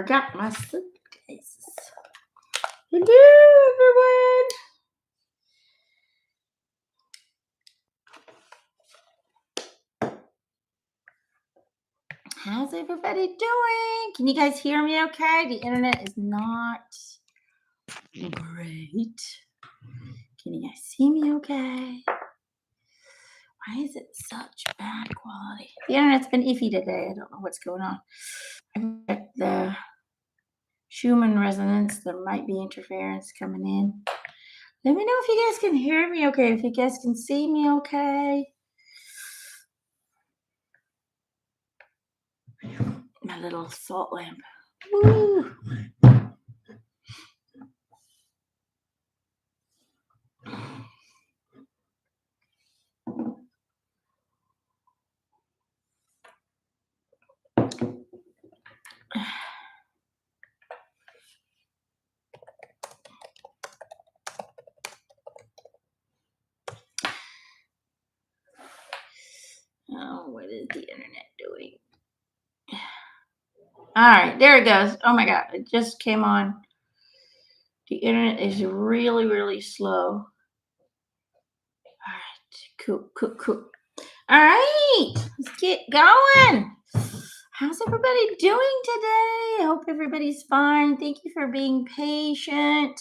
forgot my suitcases. Hello, everyone. How's everybody doing? Can you guys hear me okay? The internet is not great. Can you guys see me okay? Why is it such bad quality? The internet's been iffy today. I don't know what's going on. I checked the Schumann resonance. There might be interference coming in. Let me know if you guys can hear me okay, if you guys can see me okay. My little salt lamp. Woo! Oh, what is the internet doing? All right, there it goes. Oh my God, it just came on. The internet is really, really slow. All right, cool. All right, let's get going. How's everybody doing today? I hope everybody's fine. Thank you for being patient.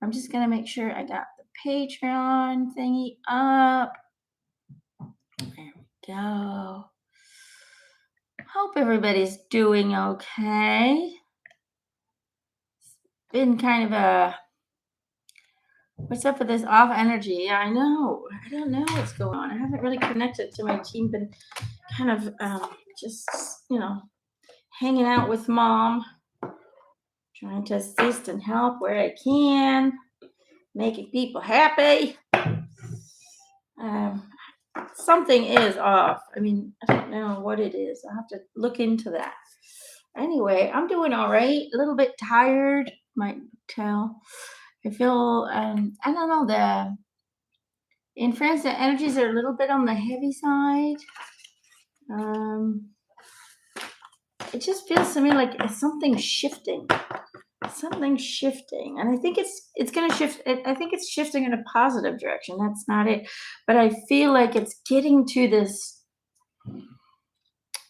I'm just gonna make sure I got the Patreon thingy up. There we go. Hope everybody's doing okay. It's been kind of a, what's up with this off energy? Yeah, I know. I don't know what's going on. I haven't really connected to my team. Been kind of just, hanging out with mom, trying to assist and help where I can, making people happy. Something is off. I mean, I don't know what it is. I'll have to look into that. Anyway, I'm doing all right. A little bit tired, might tell. I feel, I don't know, in France, the energies are a little bit on the heavy side. It just feels to me like something's shifting. And I think it's going to shift. I think it's shifting in a positive direction. That's not it. But I feel like it's getting to this,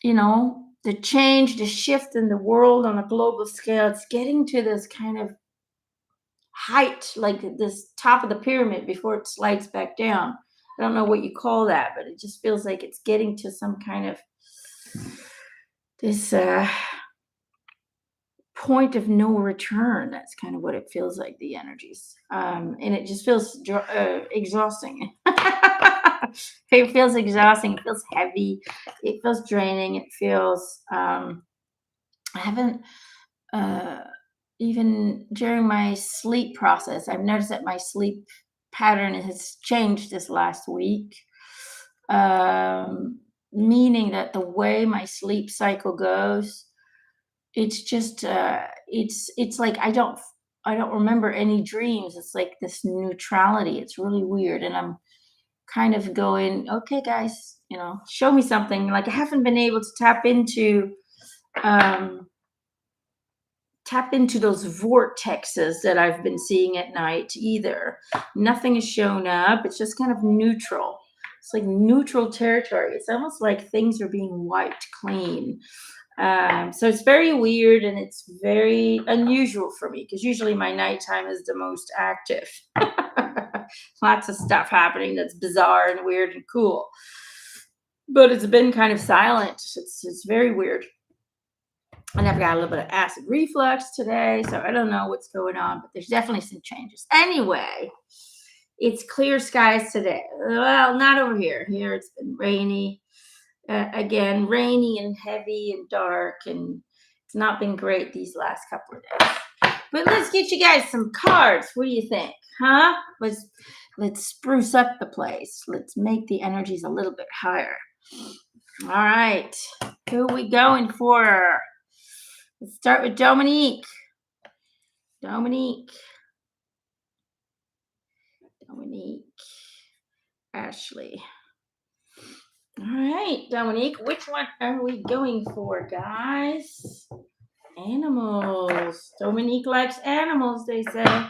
the change, the shift in the world on a global scale. It's getting to this kind of height, like this top of the pyramid before it slides back down. I don't know what you call that, but it just feels like it's getting to some kind of this point of no return. That's kind of what it feels like, the energies. And it just feels exhausting. It feels exhausting. It feels heavy. It feels draining. It feels, I haven't, even during my sleep process, I've noticed that my sleep pattern has changed this last week. Meaning that the way my sleep cycle goes, it's just it's like I don't remember any dreams. It's like this neutrality. It's really weird, and I'm kind of going, okay, guys, show me something. Like I haven't been able to tap into those vortexes that I've been seeing at night either. Nothing has shown up. It's just kind of neutral. It's like neutral territory. It's almost like things are being wiped clean. So it's very weird, and it's very unusual for me because usually my nighttime is the most active. Lots of stuff happening that's bizarre and weird and cool. But it's been kind of silent. It's very weird. And I've got a little bit of acid reflux today, so I don't know what's going on, but there's definitely some changes. Anyway, it's clear skies today. Well, not over here. Here it's been rainy. Again, rainy and heavy and dark, and it's not been great these last couple of days. But let's get you guys some cards. What do you think? Huh? Let's spruce up the place. Let's make the energies a little bit higher. All right. Who are we going for? Let's start with Dominique. Ashley. All right, Dominique, which one are we going for, guys? Animals. Dominique likes animals, they say.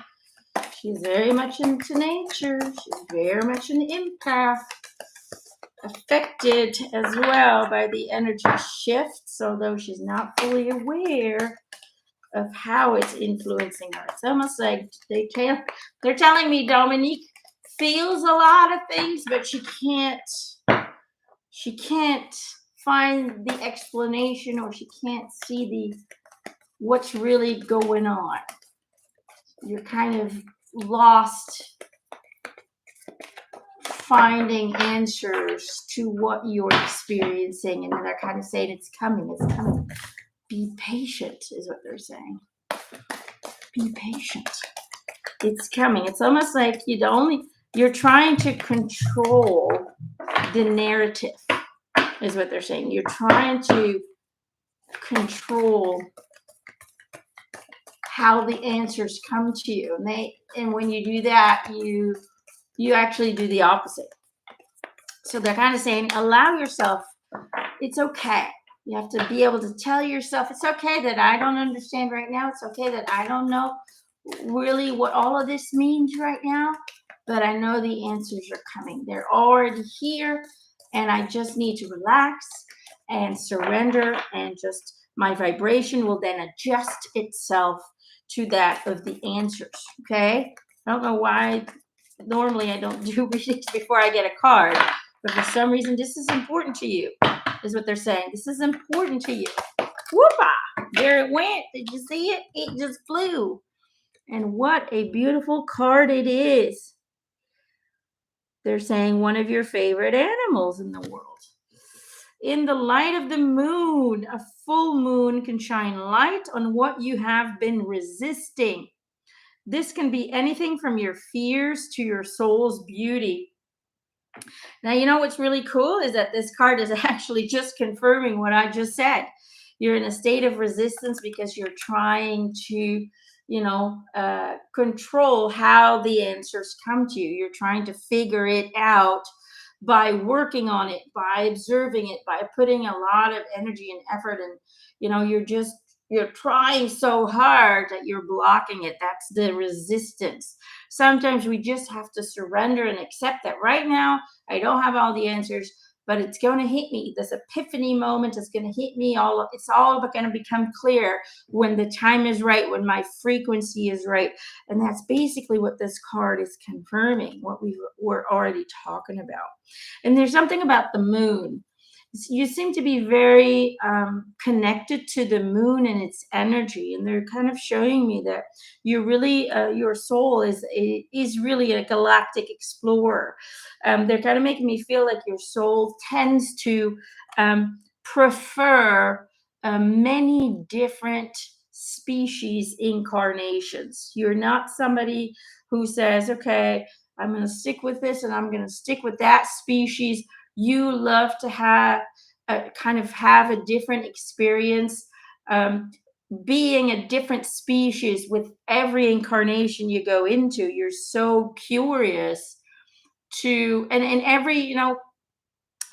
She's very much into nature. She's very much an empath. Affected as well by the energy shifts, although she's not fully aware of how it's influencing her. It's almost like they're telling me Dominique feels a lot of things, but she can't find the explanation, or she can't see what's really going on. You're kind of lost finding answers to what you're experiencing, and then they're kind of saying it's coming. Be patient is what they're saying. Be patient. It's coming. It's almost like you're trying to control the narrative is what they're saying. You're trying to control how the answers come to you, and when you do that, you actually do the opposite. So they're kind of saying, allow yourself. It's okay. You have to be able to tell yourself, it's okay that I don't understand right now. It's okay that I don't know really what all of this means right now, but I know the answers are coming. They're already here, and I just need to relax and surrender, and just my vibration will then adjust itself to that of the answers. Okay? I don't know why normally I don't do readings before I get a card, but for some reason this is important to you, is what they're saying. This is important to you. Whoopah! There it went. Did you see it? It just flew. And what a beautiful card it is. They're saying one of your favorite animals in the world. In the light of the moon, a full moon can shine light on what you have been resisting. This can be anything from your fears to your soul's beauty. Now, you know what's really cool is that this card is actually just confirming what I just said. You're in a state of resistance because you're trying to, control how the answers come to you. You're trying to figure it out by working on it, by observing it, by putting a lot of energy and effort. And, you're trying so hard that you're blocking it. That's the resistance. Sometimes we just have to surrender and accept that right now I don't have all the answers, but it's going to hit me. This epiphany moment is going to hit me. It's all going to become clear when the time is right, when my frequency is right. And that's basically what this card is confirming, what we were already talking about. And there's something about the moon. You seem to be very connected to the moon and its energy, and they're kind of showing me that you're really your soul is really a galactic explorer. They're kind of making me feel like your soul tends to prefer many different species incarnations. You're not somebody who says, okay, I'm going to stick with this and I'm going to stick with that species. You love to have have a different experience, being a different species with every incarnation you go into. You're so curious and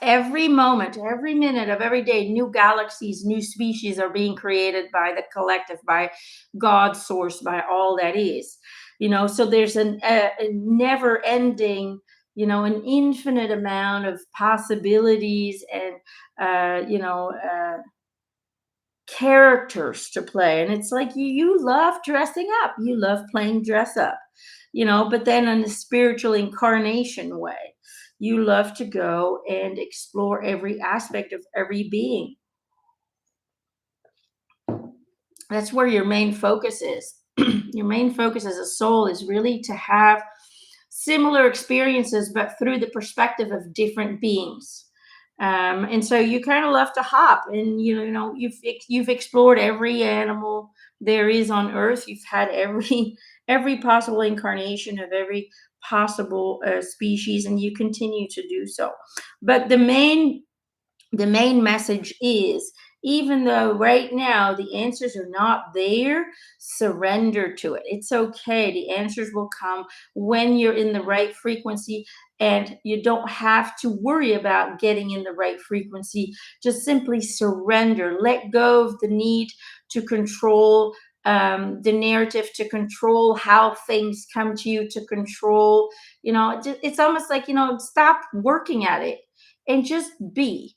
every moment, every minute of every day, new galaxies, new species are being created by the collective, by God's source, by all that is. So there's a never ending, an infinite amount of possibilities and, characters to play. And it's like you love dressing up, you love playing dress up, but then in a spiritual incarnation way, you love to go and explore every aspect of every being. That's where your main focus is. Your main focus as a soul is really to have similar experiences, but through the perspective of different beings. And so you kind of love to hop, and you've explored every animal there is on Earth. You've had every possible incarnation of every possible species, and you continue to do so. But the main message is, even though right now the answers are not there, surrender to it. It's okay. The answers will come when you're in the right frequency, and you don't have to worry about getting in the right frequency. Just simply surrender. Let go of the need to control the narrative, to control how things come to you, to control, it's almost like, stop working at it and just be.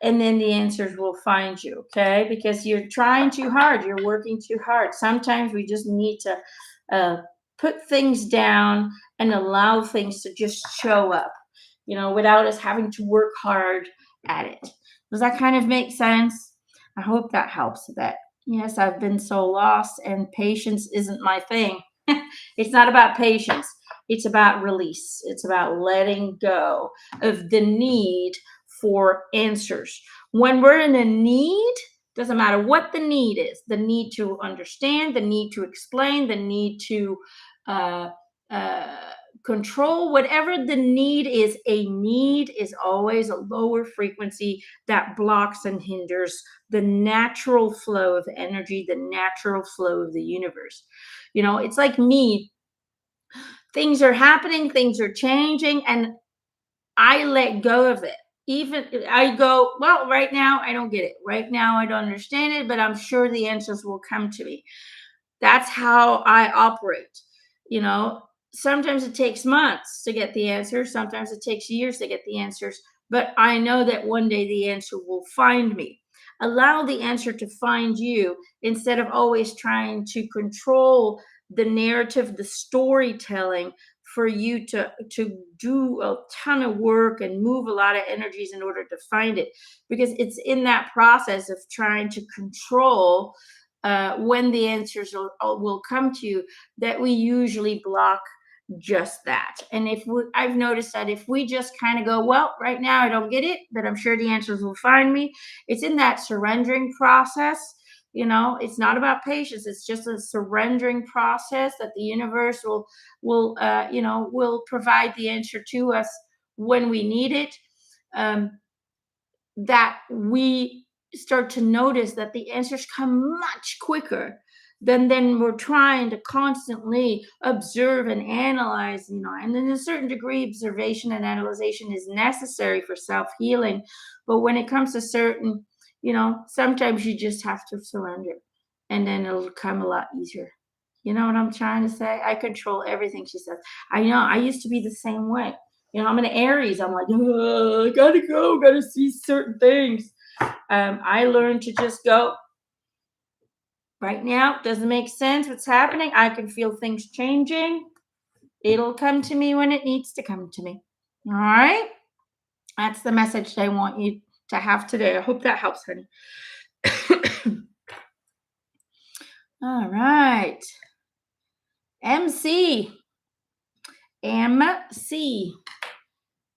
And then the answers will find you, okay? Because you're trying too hard, you're working too hard. Sometimes we just need to uh, put things down and allow things to just show up, without us having to work hard at it. Does that kind of make sense? I hope that helps a bit. Yes, I've been so lost, and patience isn't my thing. It's not about patience, it's about release, it's about letting go of the need for answers. When we're in a need, doesn't matter what the need is, the need to understand, the need to explain, the need to uh, uh, control, whatever the need is, a need is always a lower frequency that blocks and hinders the natural flow of energy, the natural flow of the universe. It's like me, things are happening, things are changing, and I let go of it. Even I go, well, right now I don't get it. Right now I don't understand it, but I'm sure the answers will come to me. That's how I operate. You know, Sometimes it takes months to get the answers, sometimes it takes years to get the answers, but I know that one day the answer will find me. Allow the answer to find you instead of always trying to control the narrative, the storytelling for you to do a ton of work and move a lot of energies in order to find it, because it's in that process of trying to control when the answers will come to you that we usually block just that. And I've noticed that if we just kind of go, well, right now I don't get it, but I'm sure the answers will find me. It's in that surrendering process. It's not about patience. It's just a surrendering process that the universe will provide the answer to us when we need it. Um, that we start to notice that the answers come much quicker than we're trying to constantly observe and analyze, and then a certain degree observation and analyzation is necessary for self-healing. But when it comes to certain, sometimes you just have to surrender, and then it'll come a lot easier. You know what I'm trying to say? I control everything, she says. I know, I used to be the same way. I'm an Aries. I'm like, I gotta go, gotta see certain things. I learned to just go. Right now, doesn't make sense what's happening. I can feel things changing. It'll come to me when it needs to come to me. All right? That's the message I want you to have today. I hope that helps, honey. All right. MC. MC.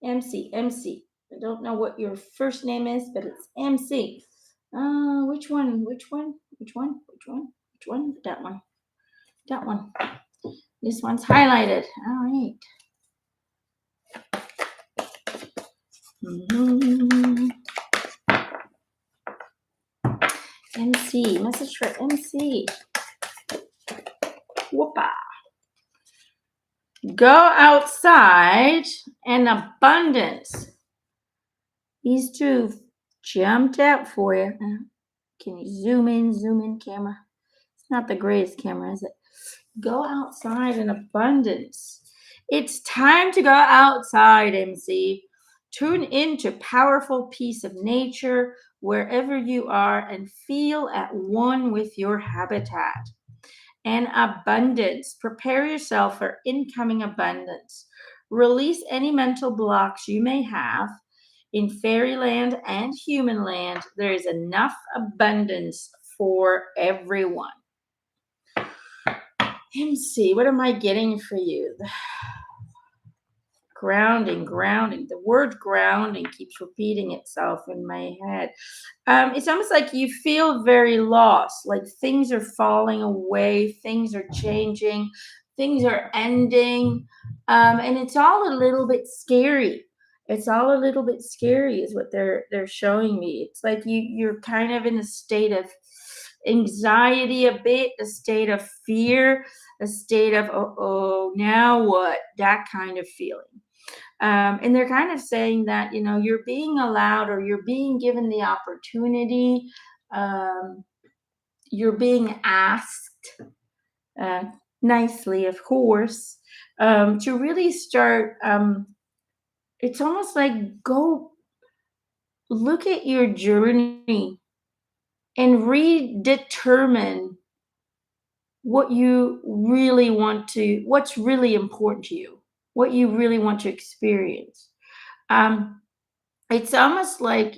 MC. I don't know what your first name is, but it's MC. Which one? Which one? Which one? Which one? Which one? That one. That one. This one's highlighted. All right. MC. Message for MC. Whoopa. Go outside in abundance. These two jumped out for you. Can you zoom in, camera? It's not the greatest camera, is it? Go outside in abundance. It's time to go outside, MC. Tune into powerful piece of nature wherever you are and feel at one with your habitat. And abundance. Prepare yourself for incoming abundance. Release any mental blocks you may have. In fairyland and human land, there is enough abundance for everyone. MC, what am I getting for you? Grounding. The word grounding keeps repeating itself in my head. It's almost like you feel very lost, like things are falling away, things are changing, things are ending, and it's all a little bit scary. It's all a little bit scary, is what they're showing me. It's like you're kind of in a state of anxiety, a bit, a state of fear, a state of oh, now what? That kind of feeling. And they're kind of saying that, you're being allowed, or you're being given the opportunity Um, you're being asked, uh, nicely, of course, to really start. It's almost like go look at your journey and redetermine what you really want to, what's really important to you, what you really want to experience. Um, it's almost like,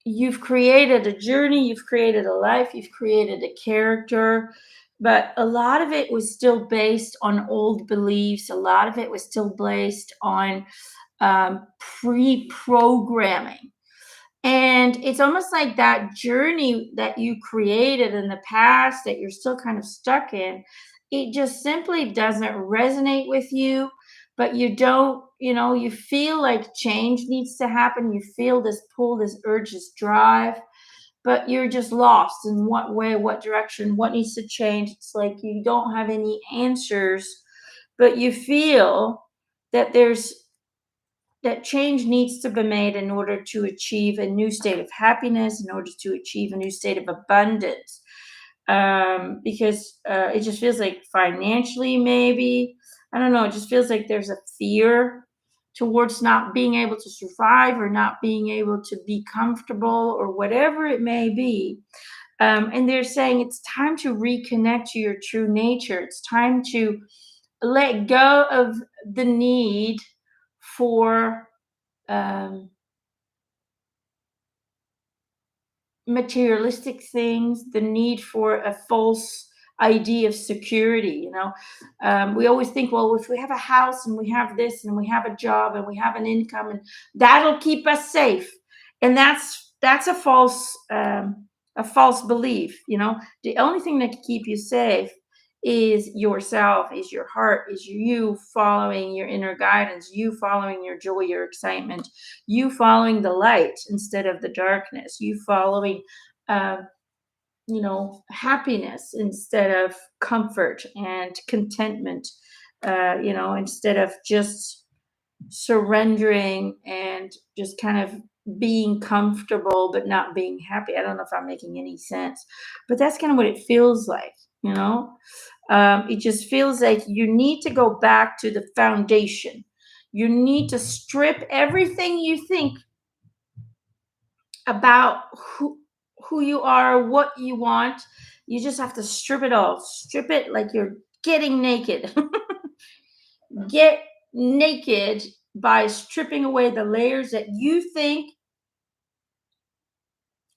you've created a journey, you've created a life, you've created a character, but a lot of it was still based on old beliefs. A lot of it was still based on pre programming. And it's almost like that journey that you created in the past that you're still kind of stuck in, it just simply doesn't resonate with you. But you don't, you feel like change needs to happen. You feel this pull, this urge, this drive, but you're just lost in what way, what direction, what needs to change. It's like you don't have any answers, but you feel that that change needs to be made in order to achieve a new state of happiness, in order to achieve a new state of abundance. Because it just feels like financially, maybe, I don't know, it just feels like there's a fear towards not being able to survive or not being able to be comfortable or whatever it may be. And they're saying it's time to reconnect to your true nature. It's time to let go of the need for um, materialistic things, the need for a false idea of security. We always think, well, if we have a house and we have this and we have a job and we have an income, and that'll keep us safe. And that's a false belief. The only thing that can keep you safe is yourself, is your heart, is you following your inner guidance, you following your joy, your excitement, you following the light instead of the darkness, you following uh, happiness instead of comfort and contentment, instead of just surrendering and just kind of being comfortable but not being happy. I don't know if I'm making any sense, but that's kind of what it feels like, you know? It just feels like you need to go back to the foundation. You need to strip everything you think about who you are, what you want. You just have to strip it all. Strip it like you're getting naked. Get naked by stripping away the layers that you think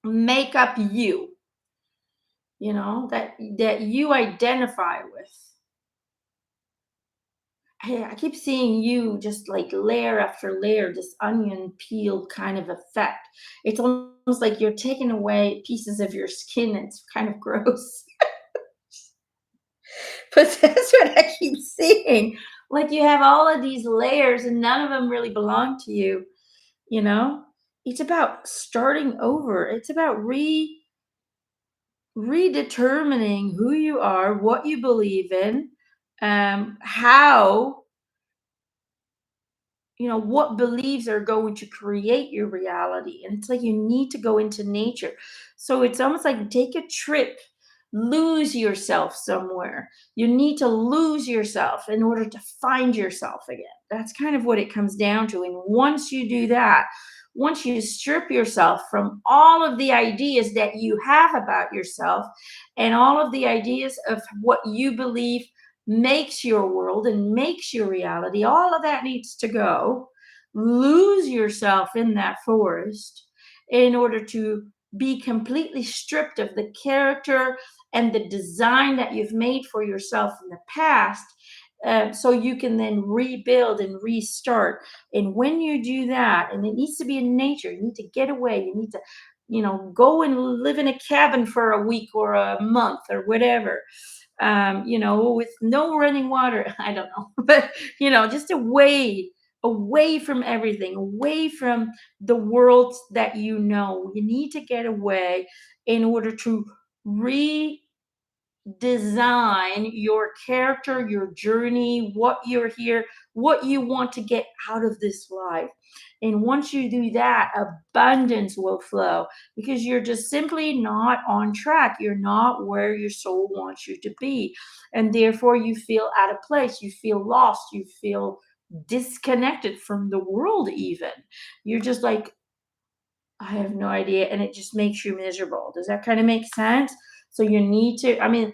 make up you, that you identify with. I keep seeing you just like layer after layer, this onion peel kind of effect. It's almost like you're taking away pieces of your skin. It's kind of gross. But that's what I keep seeing. Like you have all of these layers and none of them really belong to you, you know? It's about starting over. It's about redetermining who you are, what you believe in, how, what beliefs are going to create your reality. And it's like you need to go into nature. So it's almost like take a trip, lose yourself somewhere. You need to lose yourself in order to find yourself again. That's kind of what it comes down to. And once you do that, once you strip yourself from all of the ideas that you have about yourself and all of the ideas of what you believe makes your world and makes your reality, all of that needs to go. Lose yourself in that forest in order to be completely stripped of the character and the design that you've made for yourself in the past, so you can then rebuild and restart. And when you do that, and it needs to be in nature, you need to get away, you need to go and live in a cabin for a week or a month or whatever, with no running water. I don't know, but just away from everything, away from the world that you need to get away in order to redesign your character, your journey, what you're here, what you want to get out of this life. And once you do that, abundance will flow because you're just simply not on track. You're not where your soul wants you to be. And therefore, you feel out of place. You feel lost. You feel disconnected from the world, even. You're just like, I have no idea. And it just makes you miserable. Does that kind of make sense? So you need to, I mean,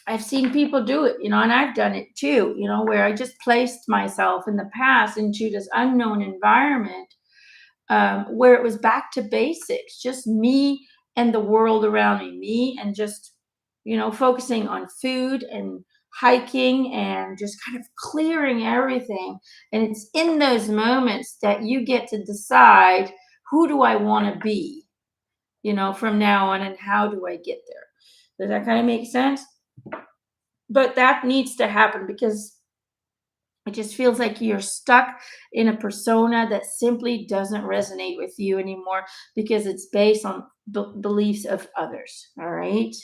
I've seen people do it, and I've done it too, where I just placed myself in the past into this unknown environment where it was back to basics, just me and the world around me, and just, focusing on food and hiking and just kind of clearing everything. And it's in those moments that you get to decide, who do I want to be, from now on, and how do I get there? Does that kind of make sense? But that needs to happen because it just feels like you're stuck in a persona that simply doesn't resonate with you anymore because it's based on beliefs of others. All right.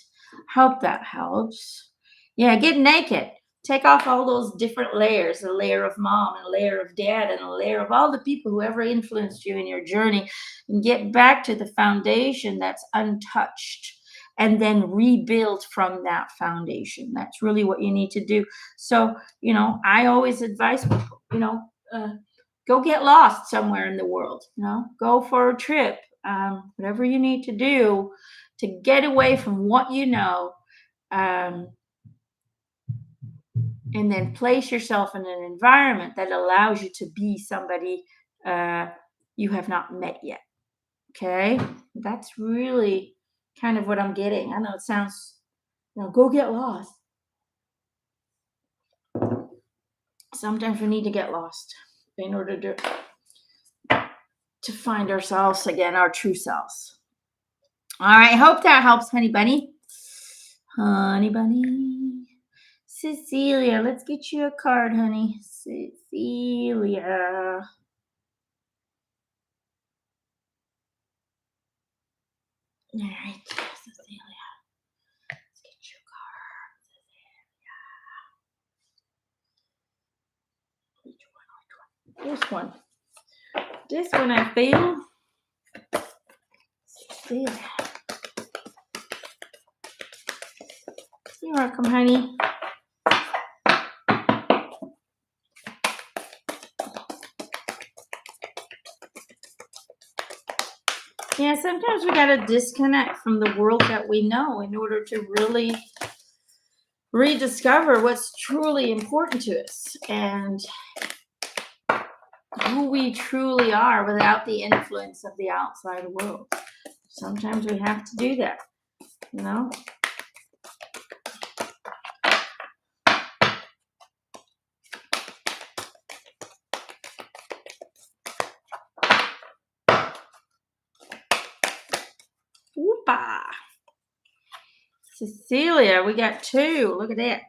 Hope that helps. Yeah, get naked. Take off all those different layers, a layer of mom, and a layer of dad, and a layer of all the people who ever influenced you in your journey, and get back to the foundation that's untouched, and then rebuild from that foundation. That's really what you need to do. So, I always advise people, go get lost somewhere in the world, go for a trip, whatever you need to do to get away from what um, and then place yourself in an environment that allows you to be somebody you have not met yet. Okay. That's really kind of what I'm getting. I know it sounds, go get lost. Sometimes we need to get lost in order to find ourselves again, our true selves. All right. Hope that helps, honey bunny. Honey bunny. Cecilia, let's get you a card, honey. Cecilia. All right, Cecilia. Let's get you a card, Cecilia. Which one? This one I feel. Cecilia. You're welcome, honey. Yeah, sometimes we got to disconnect from the world that we know in order to really rediscover what's truly important to us and who we truly are without the influence of the outside world. Sometimes we have to do that, Whoopa. Cecilia, we got 2. Look at that.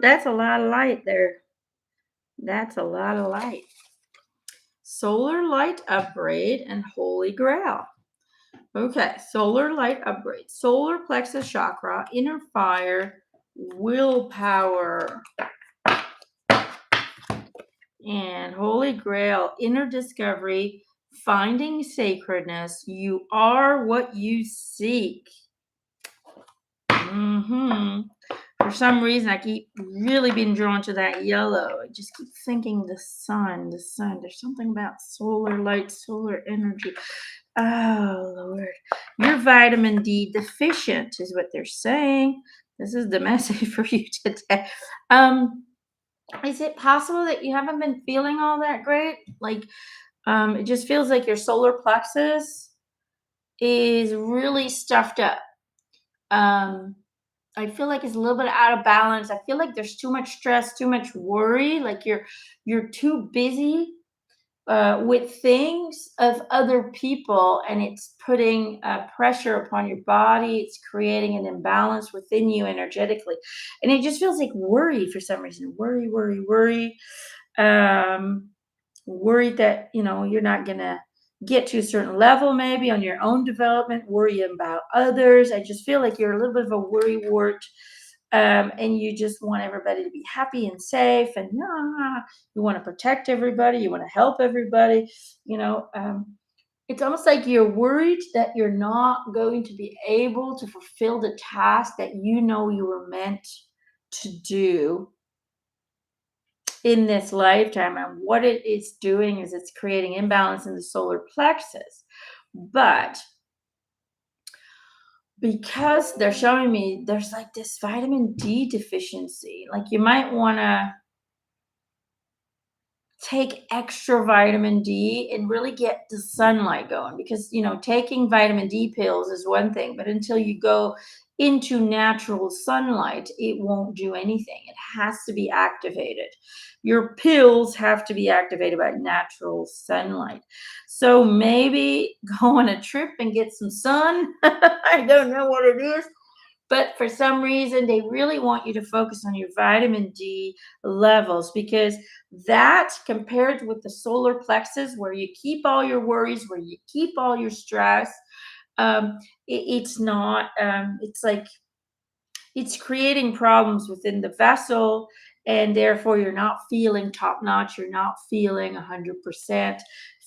That's a lot of light there. That's a lot of light. Solar light upgrade and holy grail. Okay, solar light upgrade. Solar plexus chakra, inner fire, willpower. And holy grail, inner discovery, finding sacredness. You are what you seek. For some reason, I keep really being drawn to that yellow. I just keep thinking the sun. There's something about solar light, solar energy. Oh, Lord. You're vitamin D deficient is what they're saying. This is the message for you today. Is it possible that you haven't been feeling all that great? Like, it just feels like your solar plexus is really stuffed up. I feel like it's a little bit out of balance. I feel like there's too much stress, too much worry. Like you're too busy with things of other people, and it's putting pressure upon your body. It's creating an imbalance within you energetically, and it just feels like worry for some reason. Worry, worry, worry. Worried that you're not gonna get to a certain level, maybe on your own development. Worry about others. I just feel like you're a little bit of a worry wart. and you just want everybody to be happy and safe, and you want to protect everybody, you want to help everybody, you know. It's almost like you're worried that you're not going to be able to fulfill the task that you know you were meant to do in this lifetime. And what it is doing is it's creating imbalance in the solar plexus. But because they're showing me there's like this vitamin D deficiency, like you might want to take extra vitamin D and really get the sunlight going, because taking vitamin D pills is one thing, but until you go into natural sunlight it won't do anything. It has to be activated. Your pills have to be activated by natural sunlight. So maybe go on a trip and get some sun. I don't know what it is, but for some reason, they really want you to focus on your vitamin D levels, because that, compared with the solar plexus, where you keep all your worries, where you keep all your stress, it's not, it's like it's creating problems within the vessel, and therefore you're not feeling top notch, you're not feeling 100%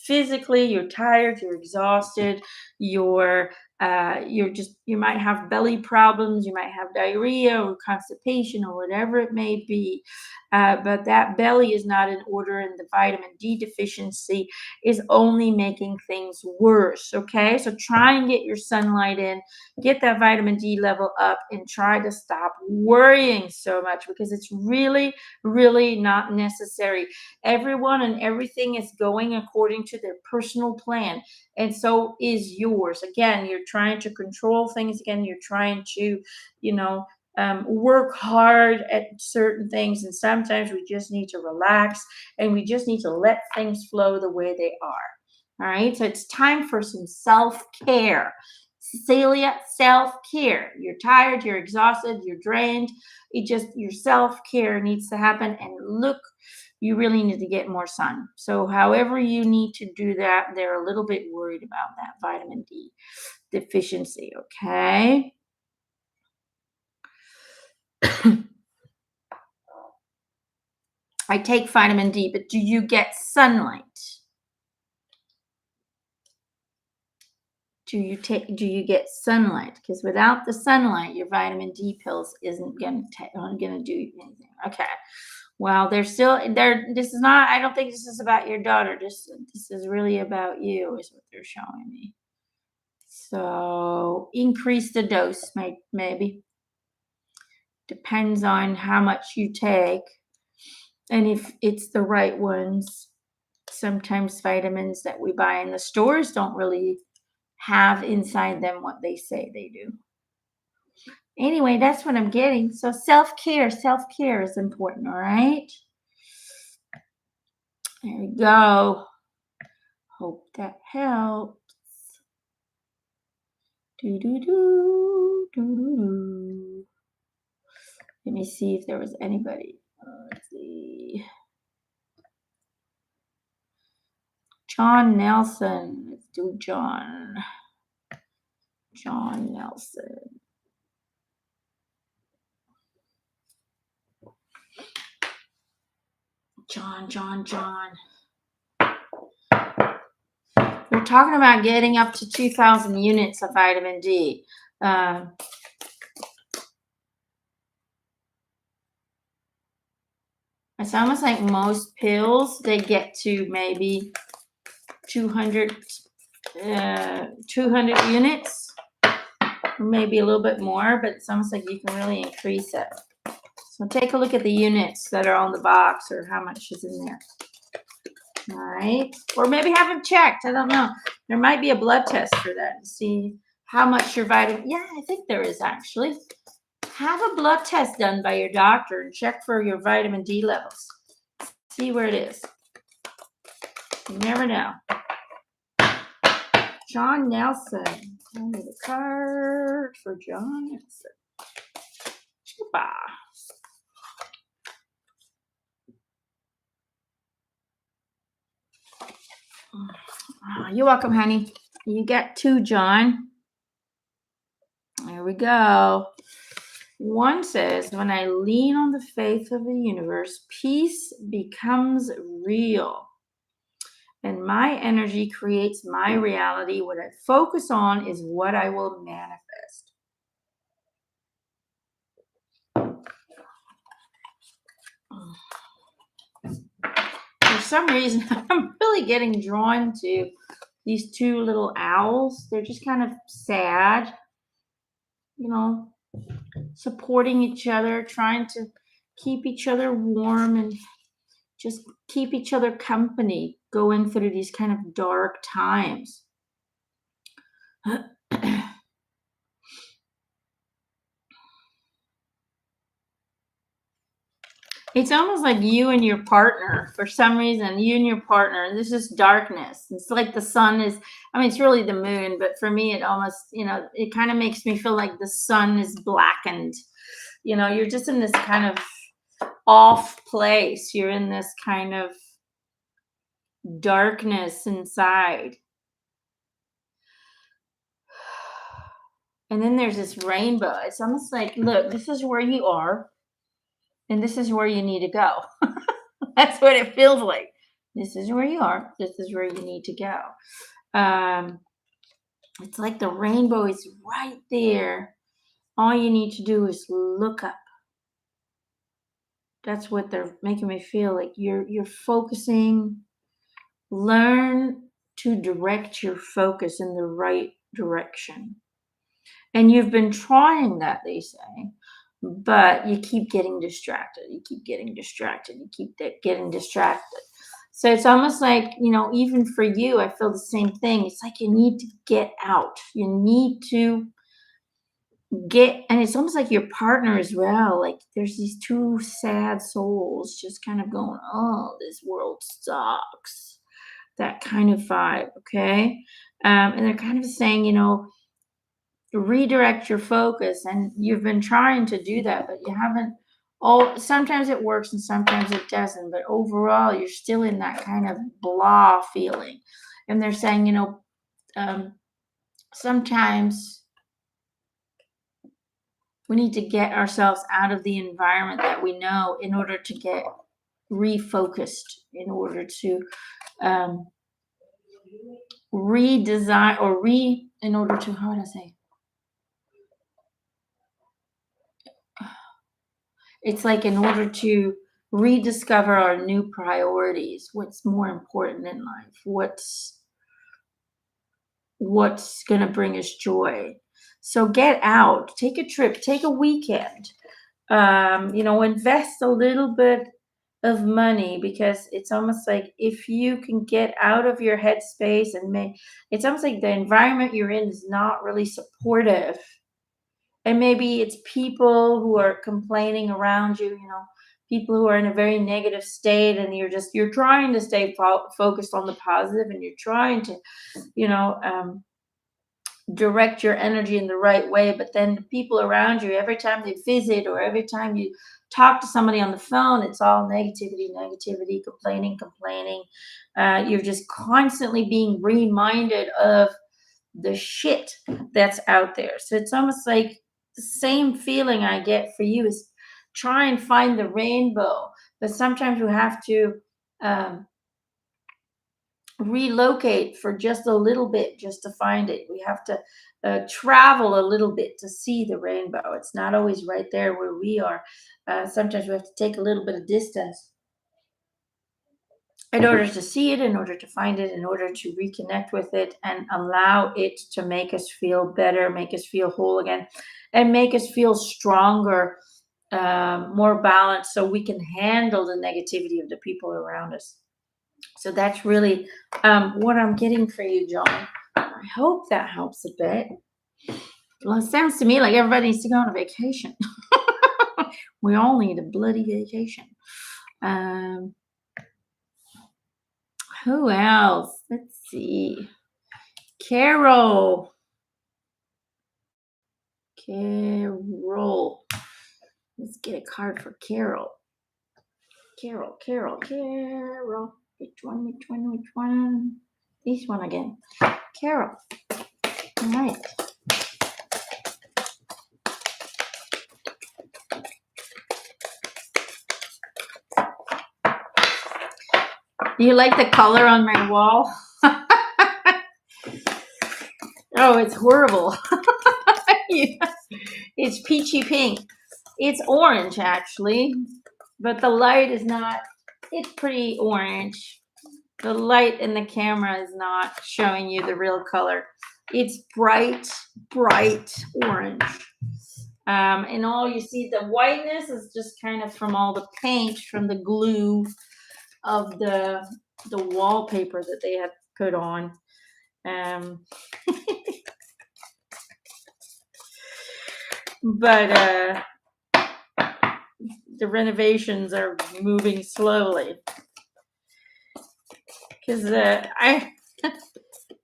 physically. You're tired, you're exhausted, you might have belly problems, you might have diarrhea or constipation or whatever it may be, but that belly is not in order, and the vitamin D deficiency is only making things worse. Okay, so try and get your sunlight in, get that vitamin D level up, and try to stop worrying so much, because it's really, really not necessary. Everyone and everything is going according to their personal plan, and so is yours. Again, you're trying to control things. Again, you're trying to, you know, work hard at certain things, and sometimes we just need to relax and we just need to let things flow the way they are. All right, so it's time for some self-care. Cecilia, self-care. You're tired, you're exhausted, you're drained. Your self-care needs to happen. And look, you really need to get more sun. So however you need to do that, they're a little bit worried about that vitamin D deficiency. Okay. I take vitamin D, but do you get sunlight? Do you get sunlight? Because without the sunlight, your vitamin D pills isn't going to do anything. Okay. Well, they're still there. This is not. I don't think this is about your daughter. This is really about you, is what they're showing me. So increase the dose, maybe. Depends on how much you take, and if it's the right ones. Sometimes vitamins that we buy in the stores don't really have inside them what they say they do. Anyway, that's what I'm getting. So self-care is important, all right? There we go. Hope that helps. Do do do do do do. Let me see if there was anybody. Let's see. John Nelson. Let's do John. John Nelson. John. We're talking about getting up to 2,000 units of vitamin D. It's almost like most pills, they get to maybe 200 units, or maybe a little bit more, but it's almost like you can really increase it. So take a look at the units that are on the box, or how much is in there. All right. Or maybe have them checked. I don't know. There might be a blood test for that to see how much your vitamin. Yeah, I think there is actually. Have a blood test done by your doctor and check for your vitamin D levels. See where it is. You never know. John Nelson. I need a card for John Nelson. Chupa. You're welcome, honey. You got 2, John. There we go. One says, when I lean on the faith of the universe, peace becomes real. And my energy creates my reality. What I focus on is what I will manifest. For some reason, I'm really getting drawn to these two little owls. They're just kind of sad, supporting each other, trying to keep each other warm and just keep each other company going through these kind of dark times. It's almost like you and your partner, for some reason, you and your partner, this is darkness. It's like the sun is, it's really the moon, but for me, it almost, it kind of makes me feel like the sun is blackened. You're just in this kind of off place. You're in this kind of darkness inside. And then there's this rainbow. It's almost like, look, this is where you are, and this is where you need to go. That's what it feels like. This is where you are. This is where you need to go. It's like the rainbow is right there. All you need to do is look up. That's what they're making me feel like. You're focusing. Learn to direct your focus in the right direction. And you've been trying that, they say, but you keep getting distracted. You keep getting distracted. You keep getting distracted. So it's almost like, even for you, I feel the same thing. It's like you need to get out. You need to and it's almost like your partner as well. Like there's these two sad souls just kind of going, oh, this world sucks. That kind of vibe. Okay. And they're kind of saying, redirect your focus, and you've been trying to do that, but you haven't. Sometimes it works and sometimes it doesn't, but overall you're still in that kind of blah feeling. And they're saying, sometimes we need to get ourselves out of the environment that we know in order to get refocused, in order to redesign or in order to, how would I say, it's like in order to rediscover our new priorities, what's more important in life, what's going to bring us joy. So get out, take a trip, take a weekend, invest a little bit of money, because it's almost like if you can get out of your headspace and it's almost like the environment you're in is not really supportive. And maybe it's people who are complaining around you, people who are in a very negative state, and you're trying to stay focused on the positive, and you're trying to, direct your energy in the right way. But then the people around you, every time they visit or every time you talk to somebody on the phone, it's all negativity, complaining. You're just constantly being reminded of the shit that's out there. So it's almost like the same feeling I get for you is try and find the rainbow, but sometimes we have to relocate for just a little bit just to find it. We have to travel a little bit to see the rainbow. It's not always right there where we are. Sometimes we have to take a little bit of distance in order to see it, in order to find it, in order to reconnect with it and allow it to make us feel better, make us feel whole again, and make us feel stronger, more balanced, so we can handle the negativity of the people around us. So that's really what I'm getting for you, John. I hope that helps a bit. Well, it sounds to me like everybody needs to go on a vacation. We all need a bloody vacation. Who else? Let's see. Carol. Let's get a card for Carol. Carol. Which one? This one again. Carol. All right. You like the color on my wall? Oh, it's horrible. Yeah. It's peachy pink. It's orange, actually, but the light is not. It's pretty orange. The light in the camera is not showing you the real color. It's bright, bright orange. And all you see, the whiteness is just kind of from all the paint, from the glue of the wallpaper that they had put on. But the renovations are moving slowly because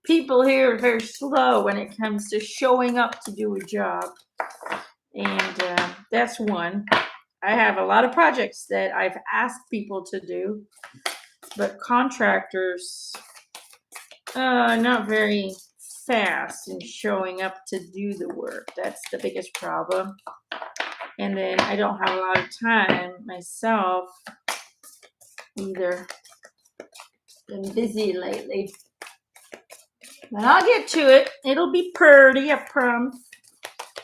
people here are very slow when it comes to showing up to do a job, and that's one. I have a lot of projects that I've asked people to do, but contractors are not very fast in showing up to do the work. That's the biggest problem. And then I don't have a lot of time myself either. Been busy lately. But I'll get to it. It'll be pretty, I promise.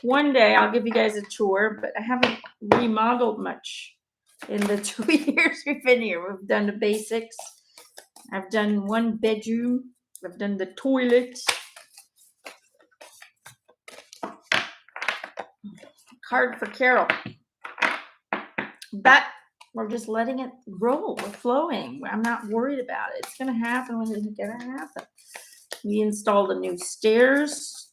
One day I'll give you guys a tour, but I haven't remodeled much in the 2 years we've been here. We've done the basics. I've done one bedroom. I've done the toilet. Card for Carol. But we're just letting it roll. We're flowing. I'm not worried about it. It's going to happen when it's going to happen. We installed the new stairs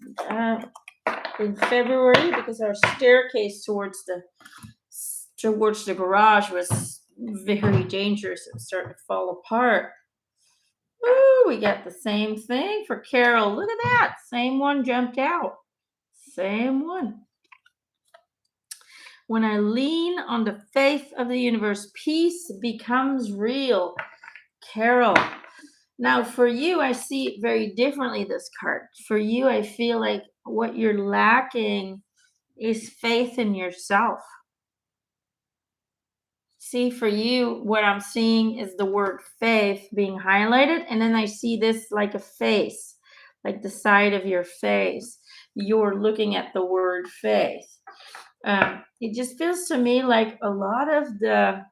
in February because our staircase towards the garage was very dangerous. It was starting to fall apart. Ooh, we got the same thing for Carol. Look at that. Same one jumped out. Same one. When I lean on the faith of the universe, peace becomes real. Carol. Now, for you, I see it very differently, this card. For you, I feel like what you're lacking is faith in yourself. See, for you, what I'm seeing is the word faith being highlighted, and then I see this like a face, like the side of your face. You're looking at the word faith. It just feels to me like a lot of the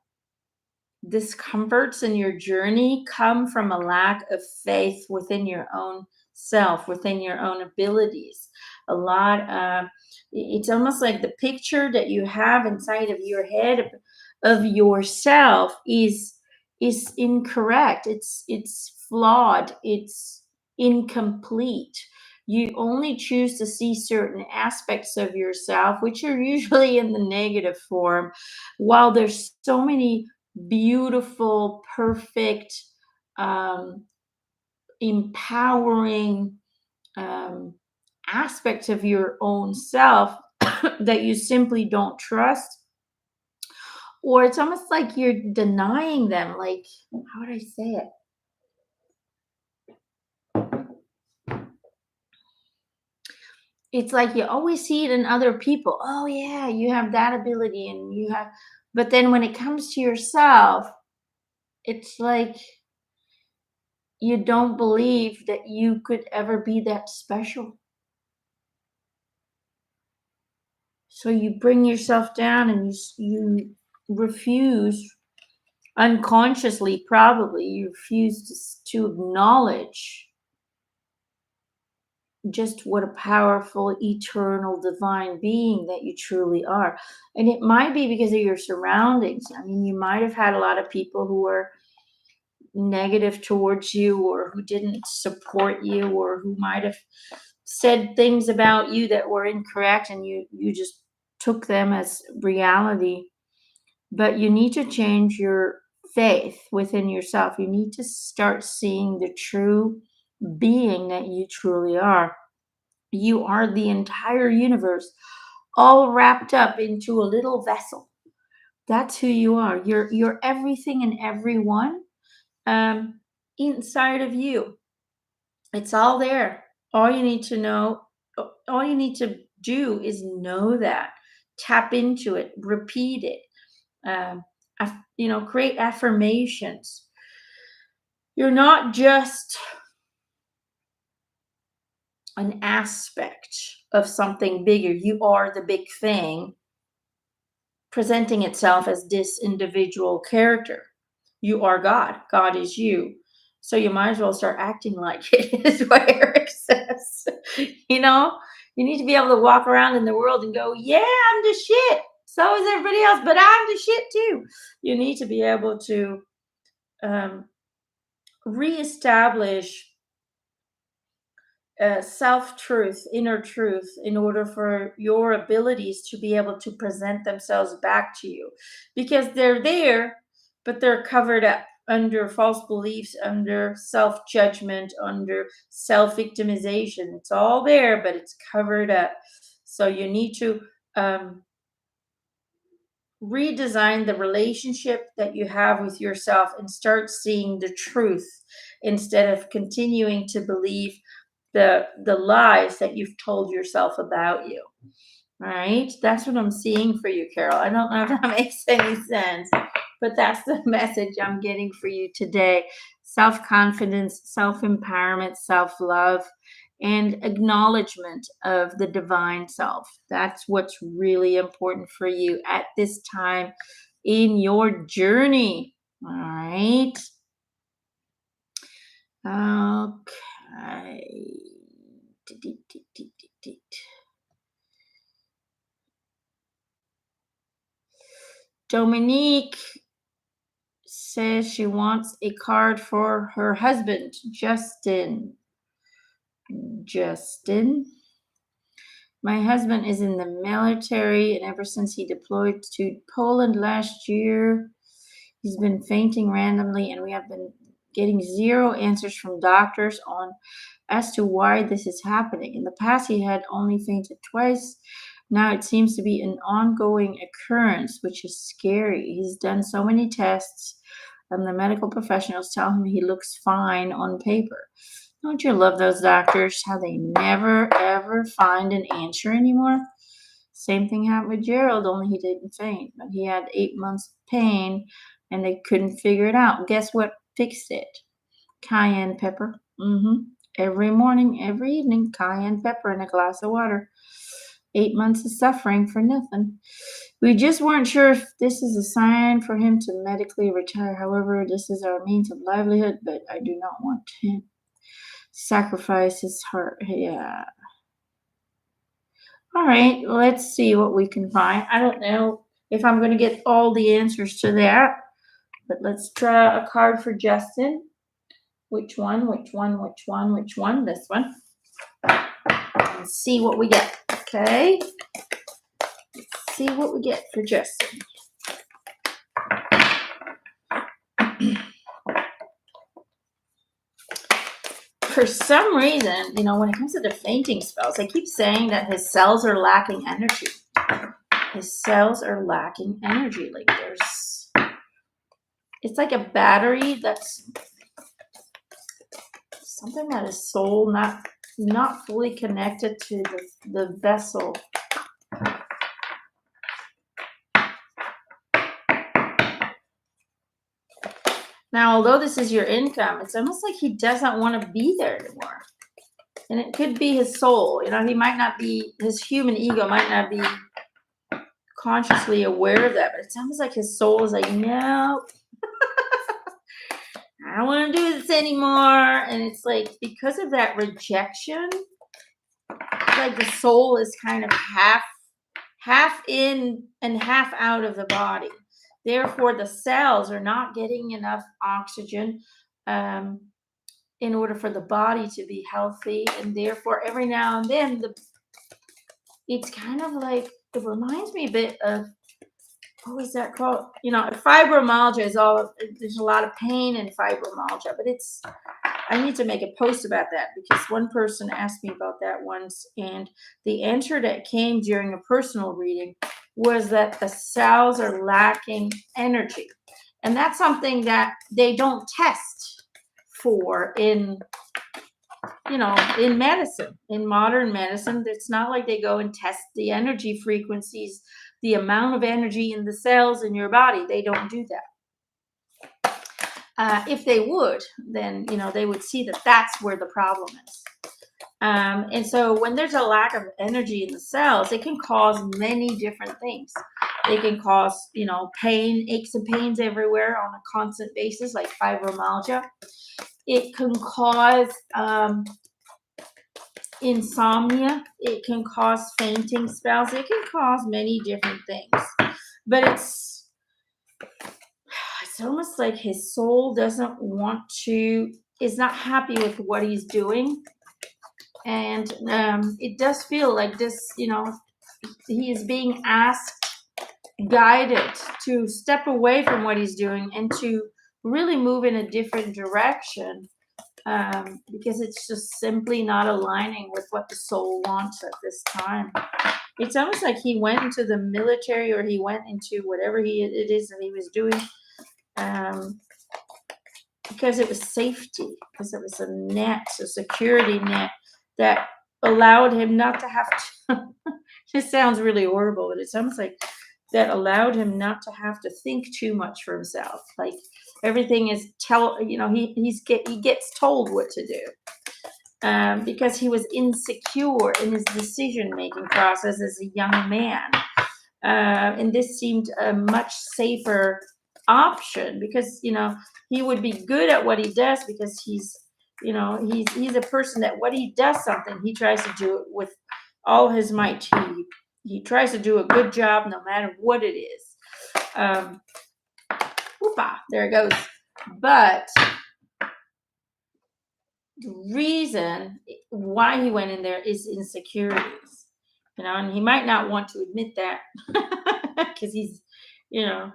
discomforts in your journey come from a lack of faith within your own self, within your own abilities. A lot, it's almost like the picture that you have inside of your head of yourself is incorrect. It's flawed. It's incomplete. You only choose to see certain aspects of yourself, which are usually in the negative form, while there's so many beautiful, perfect, empowering aspects of your own self that you simply don't trust. Or it's almost like you're denying them. Like, how would I say it? It's like you always see it in other people. Oh, yeah, you have that ability and you have, but then when it comes to yourself, it's like you don't believe that you could ever be that special. So you bring yourself down and you refuse, unconsciously probably, you refuse to acknowledge just what a powerful, eternal, divine being that you truly are. And it might be because of your surroundings. I mean, you might have had a lot of people who were negative towards you, or who didn't support you, or who might have said things about you that were incorrect, and you just took them as reality. But you need to change your faith within yourself. You need to start seeing the true being that you truly are. You are the entire universe, all wrapped up into a little vessel. That's who you are. You're everything and everyone inside of you. It's all there. All you need to know, all you need to do is know that. Tap into it, repeat it. Create affirmations. You're not just an aspect of something bigger. You are the big thing presenting itself as this individual character. You are God. God is you. So you might as well start acting like it is what Eric says. You know, you need to be able to walk around in the world and go, yeah, I'm the shit. So is everybody else, but I'm the shit too. You need to be able to um, reestablish self-truth, inner truth, in order for your abilities to be able to present themselves back to you, because they're there, but they're covered up under false beliefs, under self-judgment, under self-victimization. It's all there, but it's covered up. So you need to um, redesign the relationship that you have with yourself and start seeing the truth instead of continuing to believe the lies that you've told yourself about you. All right, that's what I'm seeing for you, Carol. I don't know if that makes any sense, but that's the message I'm getting for you today. Self-confidence, self-empowerment, self-love, and acknowledgement of the divine self. That's what's really important for you at this time in your journey. All right. Okay. Dominique says she wants a card for her husband, Justin. Justin, my husband is in the military, and ever since he deployed to Poland last year, he's been fainting randomly, and we have been getting zero answers from doctors on as to why this is happening. In the past, he had only fainted twice. Now it seems to be an ongoing occurrence, which is scary. He's done so many tests, and the medical professionals tell him he looks fine on paper. Don't you love those doctors? How they never ever find an answer anymore? Same thing happened with Gerald, only he didn't faint, but he had 8 months of pain and they couldn't figure it out. Guess what fixed it? Cayenne pepper. Every morning, every evening, cayenne pepper in a glass of water. 8 months of suffering for nothing. We just weren't sure if this is a sign for him to medically retire. However, this is our means of livelihood, but I do not want him sacrifice his heart. Yeah. All right, let's see what we can find. I don't know if I'm going to get all the answers to that, but let's draw a card for Justin. Which one? Which one? Which one? Which one? This one. And see what we get. Okay. Let's see what we get for Justin. For some reason, when it comes to the fainting spells, I keep saying that his cells are lacking energy. His cells are lacking energy. Like it's like a battery that's something that is soul not fully connected to the vessel. Now, although this is your income, it's almost like he doesn't want to be there anymore. And it could be his soul. He might not be, his human ego might not be consciously aware of that, but it sounds like his soul is like, no, I don't want to do this anymore. And it's like, because of that rejection, like the soul is kind of half in and half out of the body. Therefore, the cells are not getting enough oxygen in order for the body to be healthy. And therefore, every now and then, it's kind of like, it reminds me a bit of, what was that called? Fibromyalgia is there's a lot of pain in fibromyalgia, but I need to make a post about that, because one person asked me about that once, and the answer that came during a personal reading was that the cells are lacking energy. And that's something that they don't test for in medicine, in modern medicine. It's not like they go and test the energy frequencies, the amount of energy in the cells in your body. They don't do that. If they would, then, they would see that that's where the problem is. And so when there's a lack of energy in the cells, it can cause many different things. It can cause, pain, aches and pains everywhere on a constant basis, like fibromyalgia. It can cause insomnia. It can cause fainting spells. It can cause many different things. But it's almost like his soul doesn't want to, is not happy with what he's doing. And it does feel like this, he is being asked, guided to step away from what he's doing and to really move in a different direction, because it's just simply not aligning with what the soul wants at this time. It's almost like he went into the military, or he went into whatever it is that he was doing, because it was safety, because it was a security net that allowed him not to have to, this sounds really horrible, but it's almost like that allowed him not to have to think too much for himself. Like everything is he gets told what to do, because he was insecure in his decision-making process as a young man. And this seemed a much safer option, because, he would be good at what he does, because he's a person that when he does something, he tries to do it with all his might. He tries to do a good job no matter what it is. There it goes. But the reason why he went in there is insecurities, and he might not want to admit that, because he's a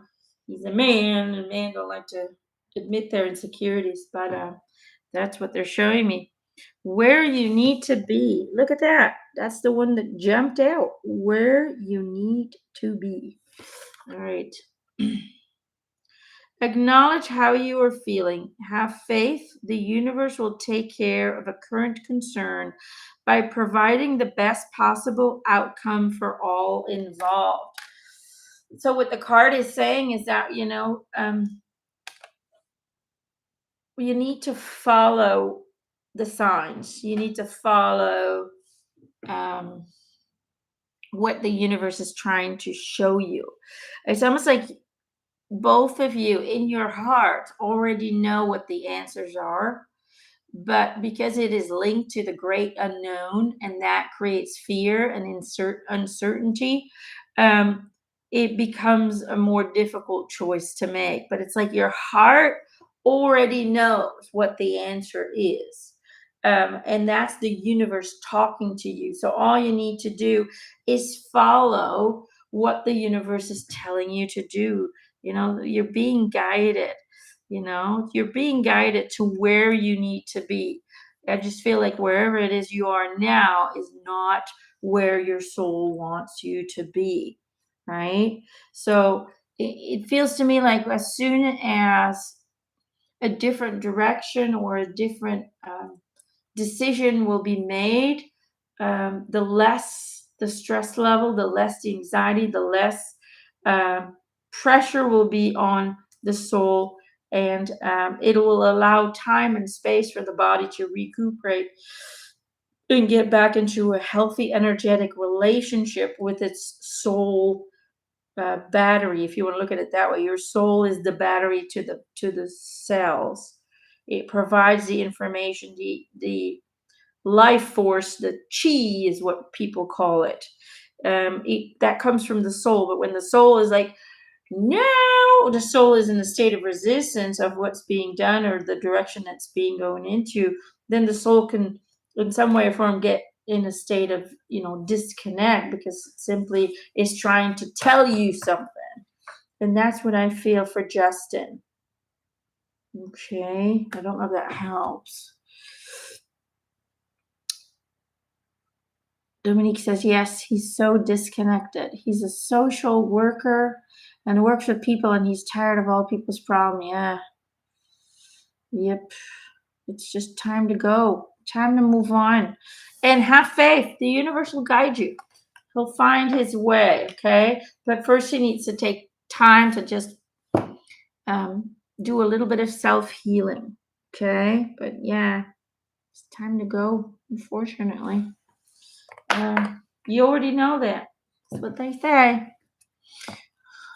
man, and men don't like to admit their insecurities, but that's what they're showing me. Where you need to be. Look at that. That's the one that jumped out. Where you need to be. All right. Acknowledge how you are feeling. Have faith. The universe will take care of a current concern by providing the best possible outcome for all involved. So what the card is saying is that, you need to follow the signs. You need to follow what the universe is trying to show you. It's almost like both of you in your heart already know what the answers are, but because it is linked to the great unknown, and that creates fear and uncertainty, it becomes a more difficult choice to make. But it's like your heart already knows what the answer is. And that's the universe talking to you. So all you need to do is follow what the universe is telling you to do. You're being guided. You're being guided to where you need to be. I just feel like wherever it is you are now is not where your soul wants you to be, right? So it feels to me like as soon as a different direction or a different decision will be made, the less the stress level, the less the anxiety, the less pressure will be on the soul, and it will allow time and space for the body to recuperate and get back into a healthy, energetic relationship with its soul battery. If you want to look at it that way, your soul is the battery to the cells. It provides the information, the life force, the chi is what people call it. That comes from the soul. But when the soul is like, no, the soul is in a state of resistance of what's being done or the direction that's being going into, then the soul can, in some way or form, get in a state of, disconnect, because simply is trying to tell you something. And that's what I feel for Justin. Okay, I don't know if that helps. Dominique says, yes, he's so disconnected. He's a social worker and works with people, and he's tired of all people's problems. Yeah. Yep. It's just time to go. Time to move on. And have faith. The universe will guide you. He'll find his way, okay? But first he needs to take time to just do a little bit of self-healing. Okay, but yeah, it's time to go, unfortunately. You already know that. That's what they say.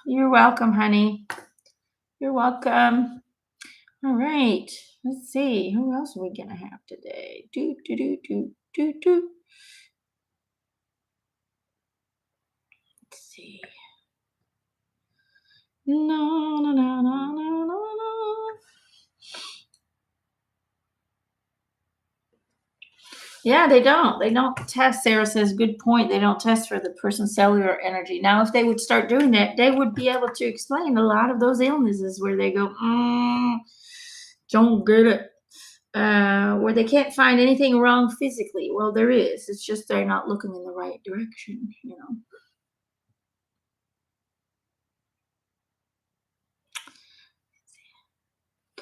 You're welcome, honey. You're welcome. All right. Let's see. Who else are we gonna have today? Do do do do do do. Let's see. No, no, no, no, no, no, no. Yeah, they don't. They don't test. Sarah says, good point. They don't test for the person's cellular energy. Now, if they would start doing that, they would be able to explain a lot of those illnesses where they go, don't get it. Where they can't find anything wrong physically. Well, there is. It's just they're not looking in the right direction, you know.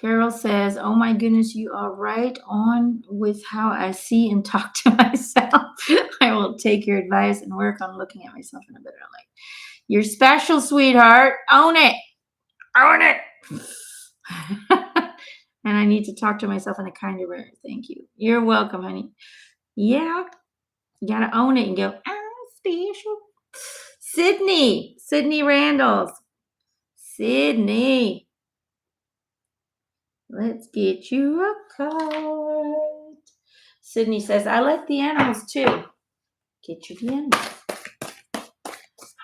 Carol says, oh my goodness, you are right on with how I see and talk to myself. I will take your advice and work on looking at myself in a better light. You're special, sweetheart. Own it. Own it. And I need to talk to myself in a kinder way. Thank you. You're welcome, honey. Yeah. You got to own it and go, special. Sydney Randalls. Sydney. Let's get you a card. Sydney says, I like the animals too. Get you the animals.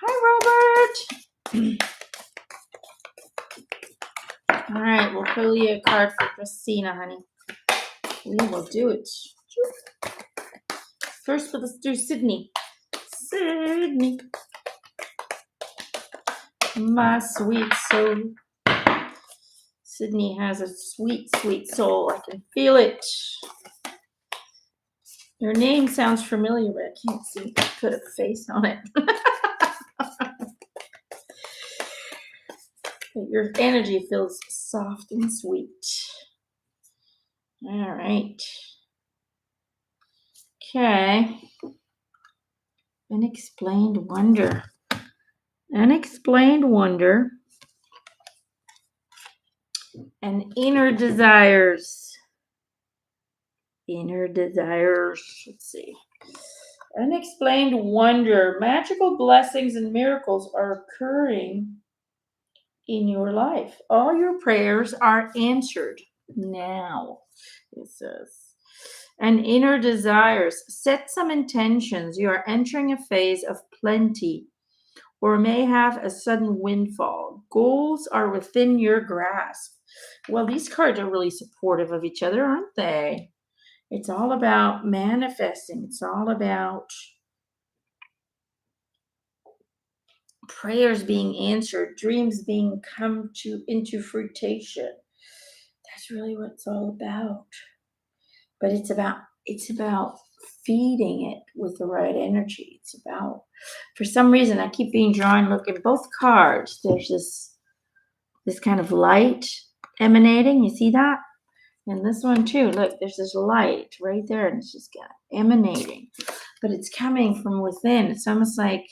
Hi, Robert. All right, we'll pull you a card for Christina, honey. We will do it. First, let's do Sydney. Sydney. My sweet soul. Sydney has a sweet, sweet soul. I can feel it. Your name sounds familiar, but I can't seem to put a face on it. Your energy feels soft and sweet. All right. Okay. Unexplained wonder. Unexplained wonder. And inner desires. Inner desires. Let's see. Unexplained wonder. Magical blessings and miracles are occurring in your life. All your prayers are answered now, it says. And inner desires. Set some intentions. You are entering a phase of plenty or may have a sudden windfall. Goals are within your grasp. Well, these cards are really supportive of each other, aren't they? It's all about manifesting. It's all about prayers being answered, dreams being come into fruition. That's really what it's all about. But it's about feeding it with the right energy. It's about, for some reason, I keep being drawn. Look at both cards. There's this kind of light emanating. You see that? And this one too. Look, there's this light right there, and it's just emanating. But it's coming from within. It's almost like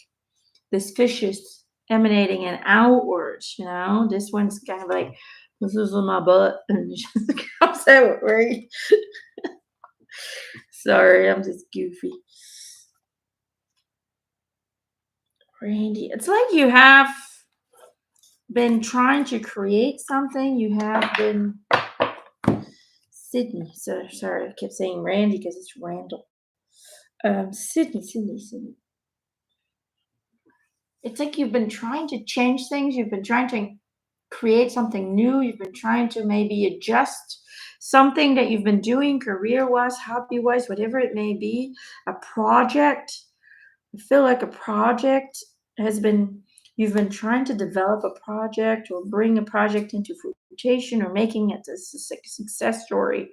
this fish is emanating and outwards, you know. This one's kind of like, this is in my butt, and it just comes out, right? Sorry, I'm just goofy. Randy, it's like you have been trying to create something. You have been Sydney. So sorry, I kept saying Randy because it's Randall. Sydney. It's like you've been trying to change things. You've been trying to create something new. You've been trying to maybe adjust something that you've been doing career-wise, hobby-wise, whatever it may be, a project. I feel like a project you've been trying to develop a project or bring a project into fruition or making it a success story.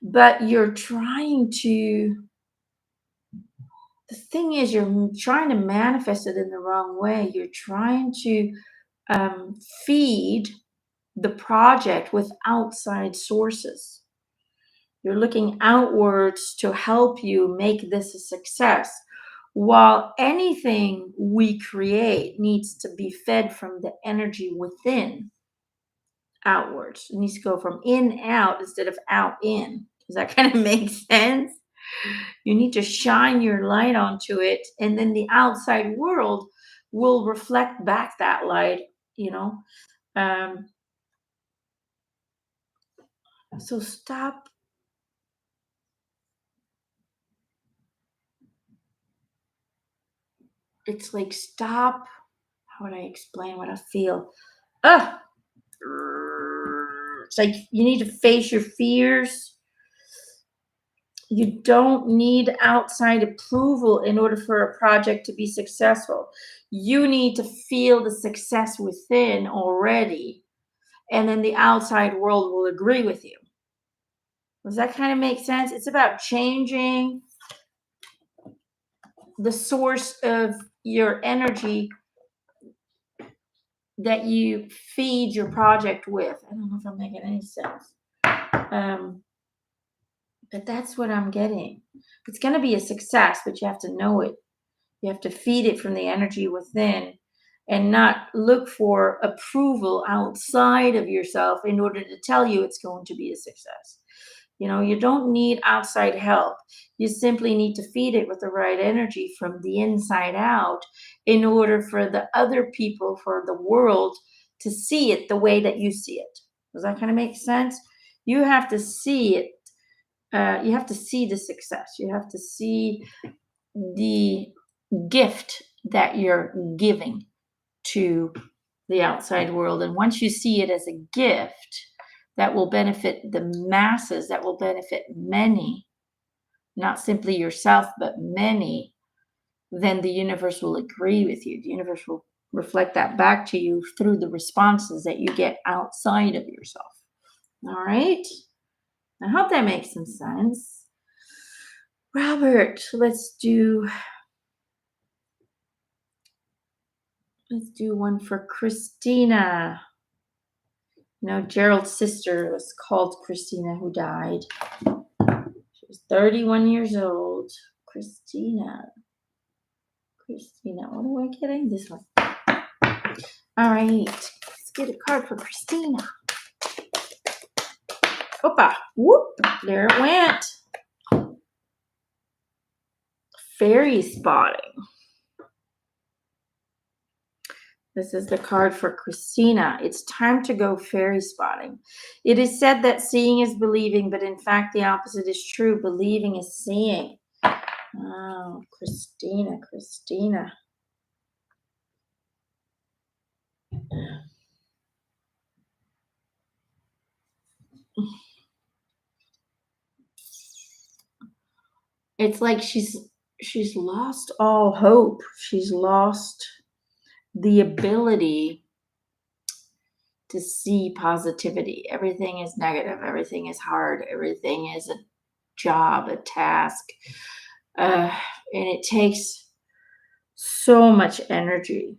But you're trying to, the thing is, you're trying to manifest it in the wrong way. You're trying to feed the project with outside sources. You're looking outwards to help you make this a success. While anything we create needs to be fed from the energy within. outwards. It needs to go from in out instead of out in. Does that kind of make sense? You need to shine your light onto it, and then the outside world will reflect back that light, you know. Um, so stop. It's like stop. How would I explain what I feel? Ah, it's like you need to face your fears. You don't need outside approval in order for a project to be successful. You need to feel the success within already, and then the outside world will agree with you. Does that kind of make sense? It's about changing the source of your energy that you feed your project with. I don't know if I'm making any sense. Um, but that's what I'm getting. It's going to be a success, but you have to know it. You have to feed it from the energy within and not look for approval outside of yourself in order to tell you it's going to be a success. You know, you don't need outside help. You simply need to feed it with the right energy from the inside out in order for the other people, for the world to see it the way that you see it. Does that kind of make sense? You have to see it. You have to see the success. You have to see the gift that you're giving to the outside world. And once you see it as a gift that will benefit the masses, that will benefit many, not simply yourself, but many, then the universe will agree with you. The universe will reflect that back to you through the responses that you get outside of yourself. All right. I hope that makes some sense. Robert, let's do one for Christina. You know, Gerald's sister was called Christina, who died. She was 31 years old. Christina, what am I getting? This one. All right, let's get a card for Christina. Opa, whoop, there it went. Fairy spotting. This is the card for Christina. It's time to go fairy spotting. It is said that seeing is believing, but in fact, the opposite is true. Believing is seeing. Oh, Christina. It's like she's lost all hope. She's lost the ability to see positivity. Everything is negative. Everything is hard. Everything is a job, a task. And it takes so much energy.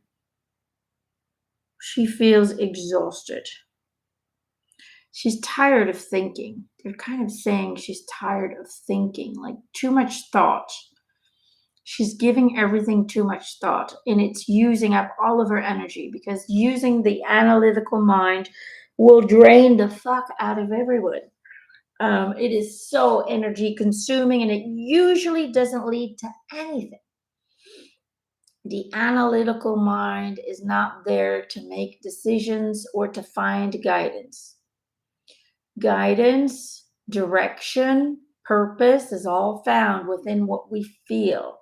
She feels exhausted. She's tired of thinking. They're kind of saying she's tired of thinking, like too much thought. She's giving everything too much thought, and it's using up all of her energy because using the analytical mind will drain the fuck out of everyone. It is so energy consuming, and it usually doesn't lead to anything. The analytical mind is not there to make decisions or to find guidance. Guidance, direction, purpose is all found within what we feel.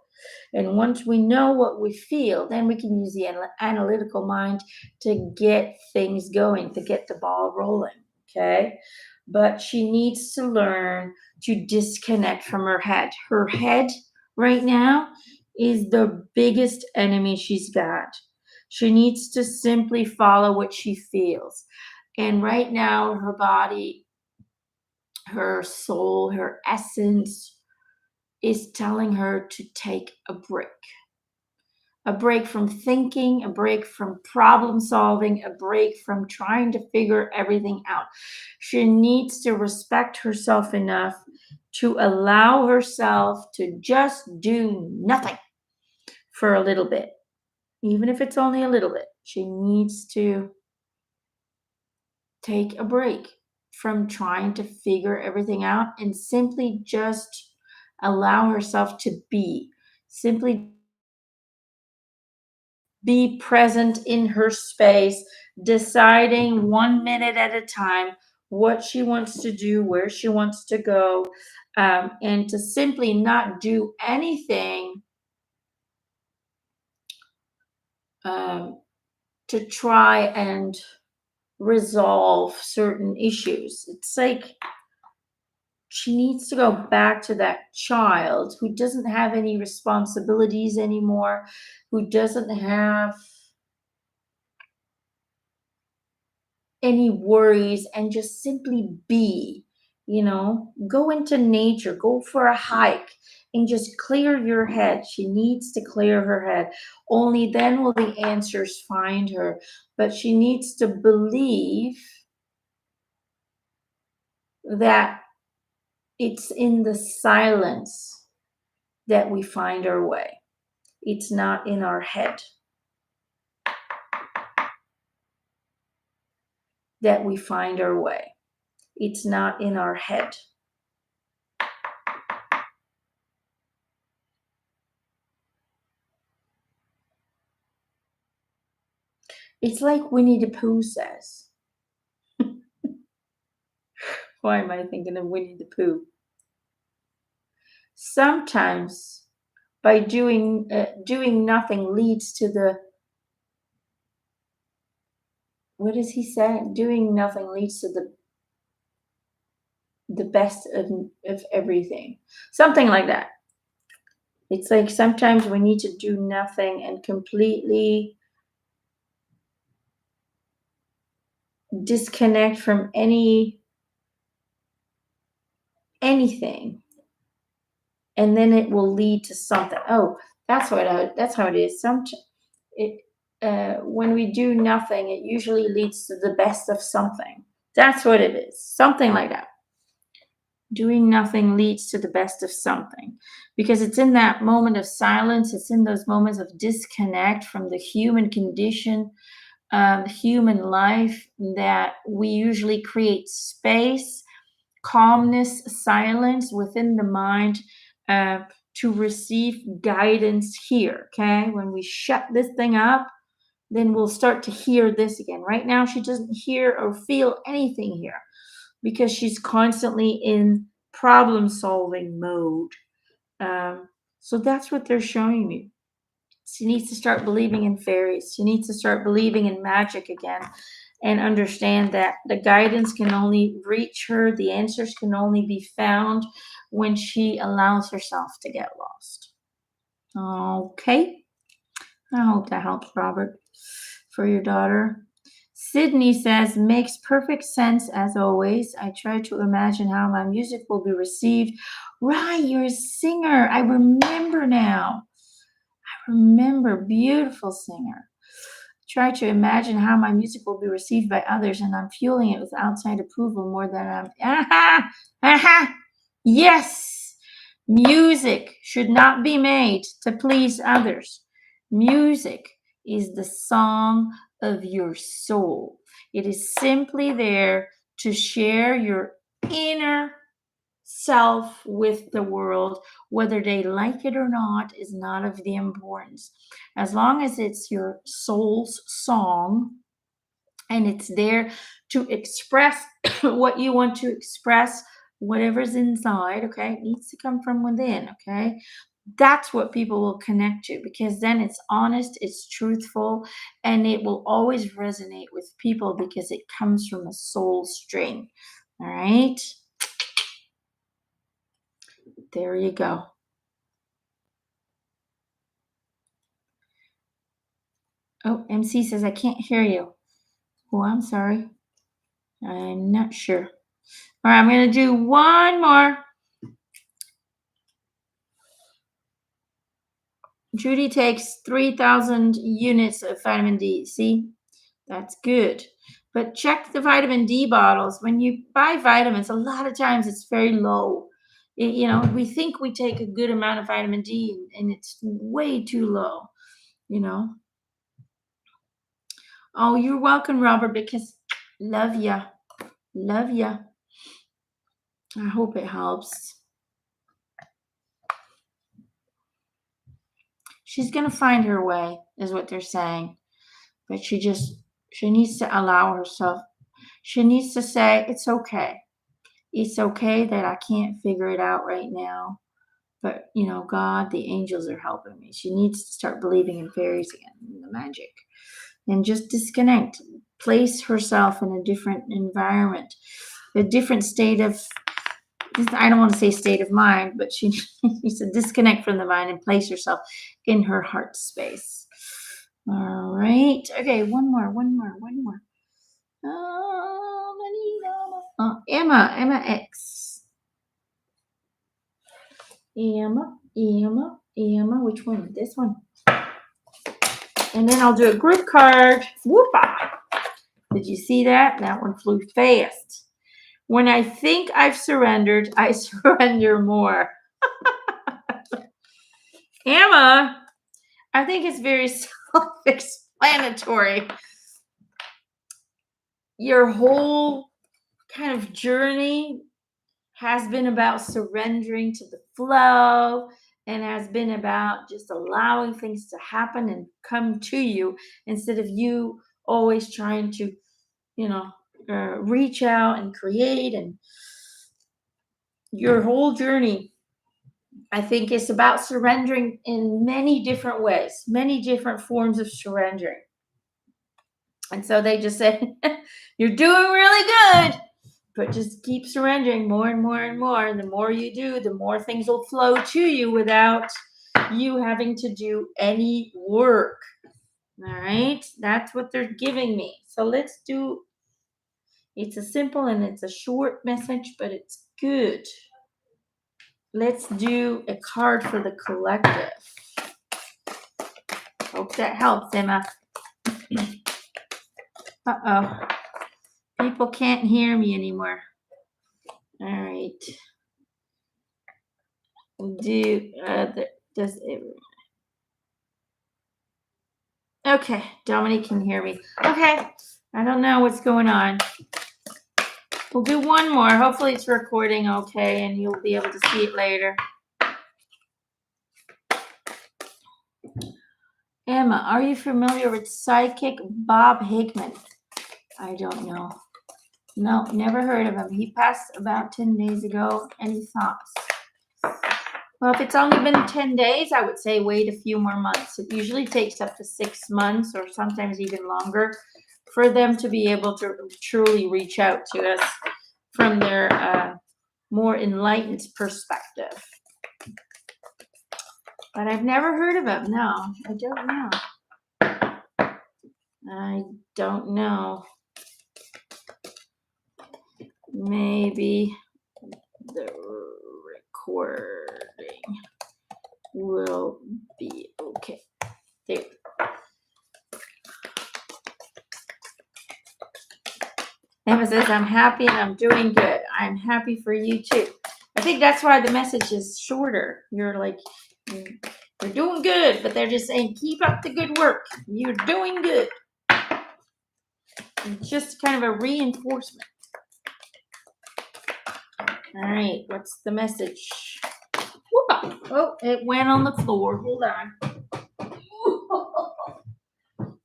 And once we know what we feel, then we can use the analytical mind to get things going, to get the ball rolling. Okay. But she needs to learn to disconnect from her head. Her head right now is the biggest enemy she's got. She needs to simply follow what she feels. And right now, her body, her soul, her essence is telling her to take a break from thinking, a break from problem solving, a break from trying to figure everything out. She needs to respect herself enough to allow herself to just do nothing for a little bit, even if it's only a little bit. She needs to take a break from trying to figure everything out and simply just allow herself to be. Simply be present in her space, deciding 1 minute at a time what she wants to do, where she wants to go, and to simply not do anything um, to try and resolve certain issues. It's like she needs to go back to that child who doesn't have any responsibilities anymore, who doesn't have any worries, and just simply be. Go into nature, go for a hike, and just clear your head. She needs to clear her head. Only then will the answers find her. But she needs to believe that it's in the silence that we find our way. It's not in our head that we find our way. It's not in our head. It's like Winnie the Pooh says. Why am I thinking of Winnie the Pooh? Sometimes by doing nothing leads to the, what does he say? Doing nothing leads to the best of everything. Something like that. It's like sometimes we need to do nothing and completely disconnect from anything, and then it will lead to something. Oh, that's how it is. It when we do nothing, it usually leads to the best of something. That's what it is. Something like that. Doing nothing leads to the best of something, because it's in that moment of silence, it's in those moments of disconnect from the human condition, human life, that we usually create space, calmness, silence within the mind, uh, to receive guidance here. Okay, when we shut this thing up, then we'll start to hear this again. Right now, she doesn't hear or feel anything here because she's constantly in problem solving mode. Um, so that's what they're showing me. She needs to start believing in fairies. She needs to start believing in magic again and understand that the guidance can only reach her, the answers can only be found when she allows herself to get lost. Okay. I hope that helps, Robert, for your daughter. Sydney says, makes perfect sense as always. I try to imagine how my music will be received. Right, you're a singer. I remember now. Remember, beautiful singer. Try to imagine how my music will be received by others, and I'm fueling it with outside approval more than I'm. Aha! Aha! Yes! Music should not be made to please others. Music is the song of your soul. It is simply there to share your inner self with the world. Whether they like it or not is not of the importance. As long as it's your soul's song and it's there to express what you want to express, whatever's inside, okay, it needs to come from within, okay? That's what people will connect to, because then it's honest, it's truthful, and it will always resonate with people because it comes from a soul string. All right, there you go. Oh, MC says, I can't hear you. Oh, I'm sorry. I'm not sure. All right, I'm going to do one more. Judy takes 3,000 units of vitamin D. See, that's good. But check the vitamin D bottles. When you buy vitamins, a lot of times it's very low. We think we take a good amount of vitamin D and it's way too low, you know. Oh, you're welcome, Robert, because love ya. Love ya. I hope it helps. She's going to find her way, is what they're saying. But she needs to allow herself. She needs to say, it's okay. It's okay that I can't figure it out right now. But, God, the angels are helping me. She needs to start believing in fairies again, in the magic. And just disconnect. Place herself in a different environment, a different state of, I don't want to say state of mind, but she needs to disconnect from the mind and place herself in her heart space. All right. Okay, one more. Emma X. Emma. Which one? This one. And then I'll do a group card. Whoop-ah. Did you see that? That one flew fast. When I think I've surrendered, I surrender more. Emma, I think it's very self-explanatory. Your whole kind of journey has been about surrendering to the flow and has been about just allowing things to happen and come to you instead of you always trying to, reach out and create. And your whole journey, I think, is about surrendering in many different ways, many different forms of surrendering. And so they just say, you're doing really good, but just keep surrendering more and more and more. And the more you do, the more things will flow to you without you having to do any work. All right. That's what they're giving me. So let's do, it's a simple and it's a short message, but it's good. Let's do a card for the collective. Hope that helps, Emma. Uh-oh. People can't hear me anymore. All right. Does it? Okay, Dominique can hear me. Okay, I don't know what's going on. We'll do one more. Hopefully it's recording okay and you'll be able to see it later. Emma, are you familiar with psychic Bob Hickman? I don't know. No, never heard of him. He passed about 10 days ago. Any thoughts? Well, if it's only been 10 days, I would say wait a few more months. It usually takes up to 6 months or sometimes even longer for them to be able to truly reach out to us from their more enlightened perspective. But I've never heard of him. No, I don't know. I don't know. Maybe the recording will be okay. There. Emma says, I'm happy and I'm doing good. I'm happy for you too. I think that's why the message is shorter. You're like, you're doing good, but they're just saying, keep up the good work. You're doing good. It's just kind of a reinforcement. All right, what's the message? Oh, it went on the floor. Hold on.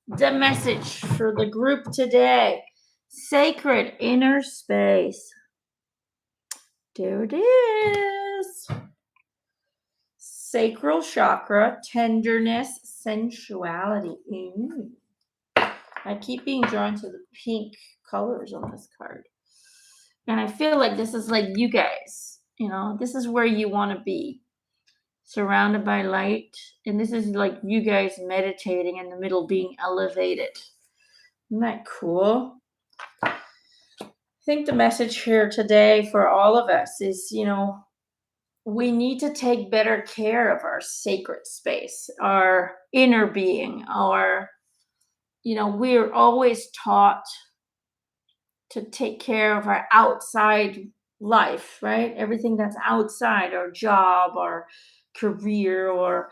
The message for the group today. Sacred inner space. There it is. Sacral chakra, tenderness, sensuality. I keep being drawn to the pink colors on this card. And I feel like this is like you guys, this is where you want to be. Surrounded by light. And this is like you guys meditating in the middle, being elevated. Isn't that cool? I think the message here today for all of us is, we need to take better care of our sacred space, our inner being, we're always taught to take care of our outside life, right? Everything that's outside our job, our career, or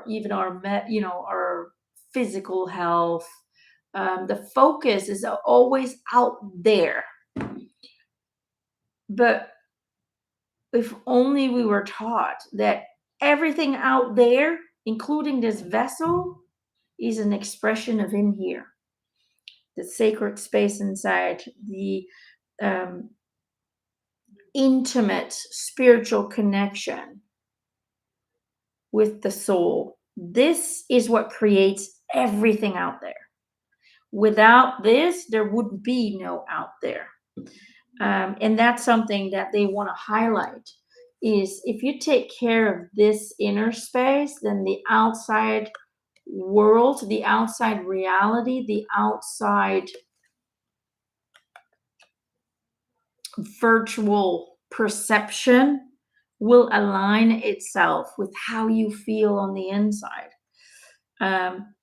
even our physical health. The focus is always out there. But if only we were taught that everything out there, including this vessel, is an expression of in here, the sacred space inside, the um, intimate spiritual connection with the soul. This is what creates everything out there. Without this, there would be no out there. And that's something that they want to highlight is if you take care of this inner space, then the outside world, the outside reality, the outside virtual perception will align itself with how you feel on the inside.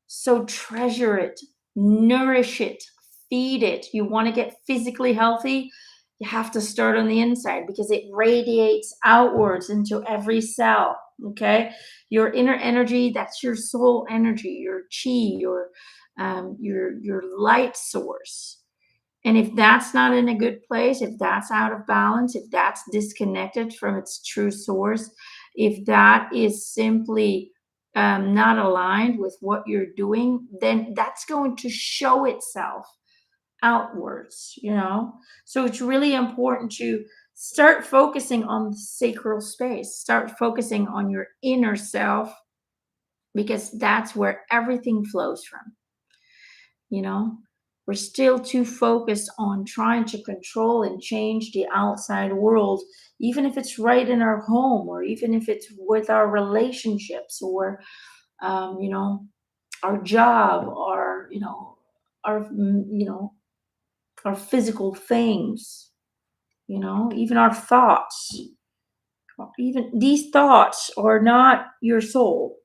So treasure it, nourish it, feed it. You want to get physically healthy? You have to start on the inside because it radiates outwards into every cell. Okay, your inner energy, that's your soul energy, your chi, your light source. And if that's not in a good place, if that's out of balance, if that's disconnected from its true source, if that is simply not aligned with what you're doing, then that's going to show itself outwards, you know? So it's really important to start focusing on the sacral space, start focusing on your inner self, because that's where everything flows from, you know? We're still too focused on trying to control and change the outside world, even if it's right in our home, or even if it's with our relationships, or you know, our job, or our our physical things, even our thoughts. Even these thoughts are not your soul.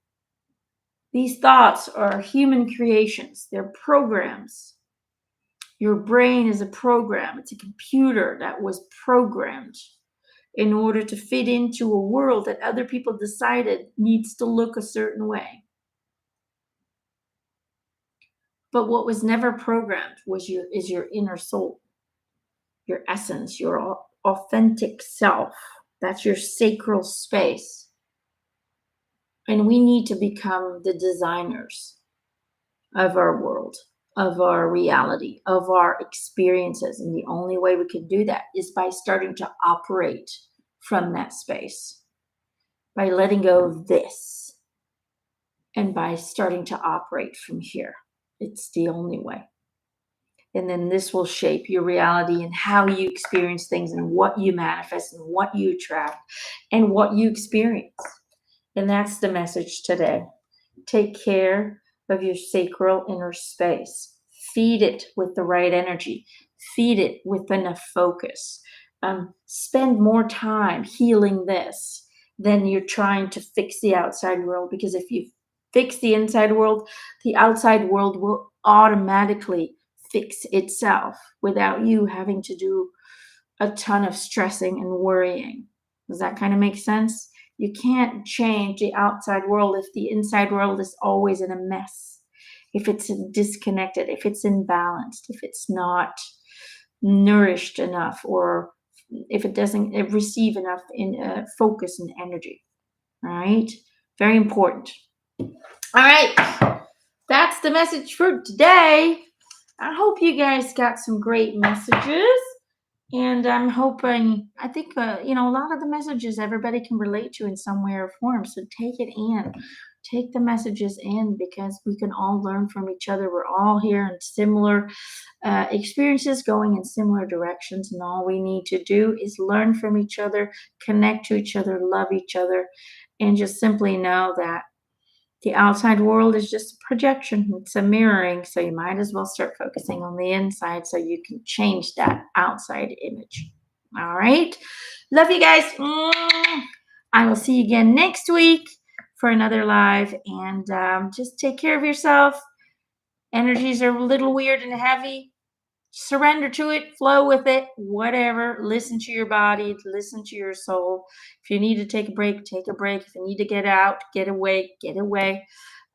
These thoughts are human creations. They're programs. Your brain is a program. It's a computer that was programmed in order to fit into a world that other people decided needs to look a certain way. But what was never programmed is your inner soul, your essence, your authentic self. That's your sacral space. And we need to become the designers of our world, of our reality, of our experiences. And the only way we can do that is by starting to operate from that space, by letting go of this, and by starting to operate from here. It's the only way. And then this will shape your reality and how you experience things and what you manifest and what you attract and what you experience. And that's the message today. Take care of your sacral inner space. Feed it with the right energy. Feed it with enough focus. Spend more time healing this than you're trying to fix the outside world. Because if you fix the inside world, the outside world will automatically fix itself without you having to do a ton of stressing and worrying. Does that kind of make sense? You can't change the outside world if the inside world is always in a mess, if it's disconnected, if it's imbalanced, if it's not nourished enough, or if it doesn't receive enough in focus and energy. All right, very important. All right, that's the message for today. I hope you guys got some great messages. And I'm hoping, I think, a lot of the messages everybody can relate to in some way or form. So take it in, take the messages in, because we can all learn from each other. We're all here in similar experiences, going in similar directions. And all we need to do is learn from each other, connect to each other, love each other, and just simply know that the outside world is just a projection. It's a mirroring. So you might as well start focusing on the inside so you can change that outside image. All right. Love you guys. I will see you again next week for another live. And just take care of yourself. Energies are a little weird and heavy. Surrender to it, flow with it, whatever. Listen to your body, listen to your soul. If you need to take a break, take a break. If you need to get out, get away, get away.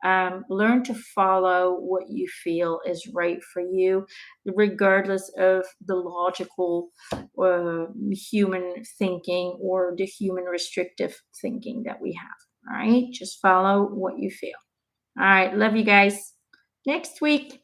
Learn to follow what you feel is right for you, regardless of the logical human thinking or the human restrictive thinking that we have. All right, just follow what you feel. All right, love you guys. Next week.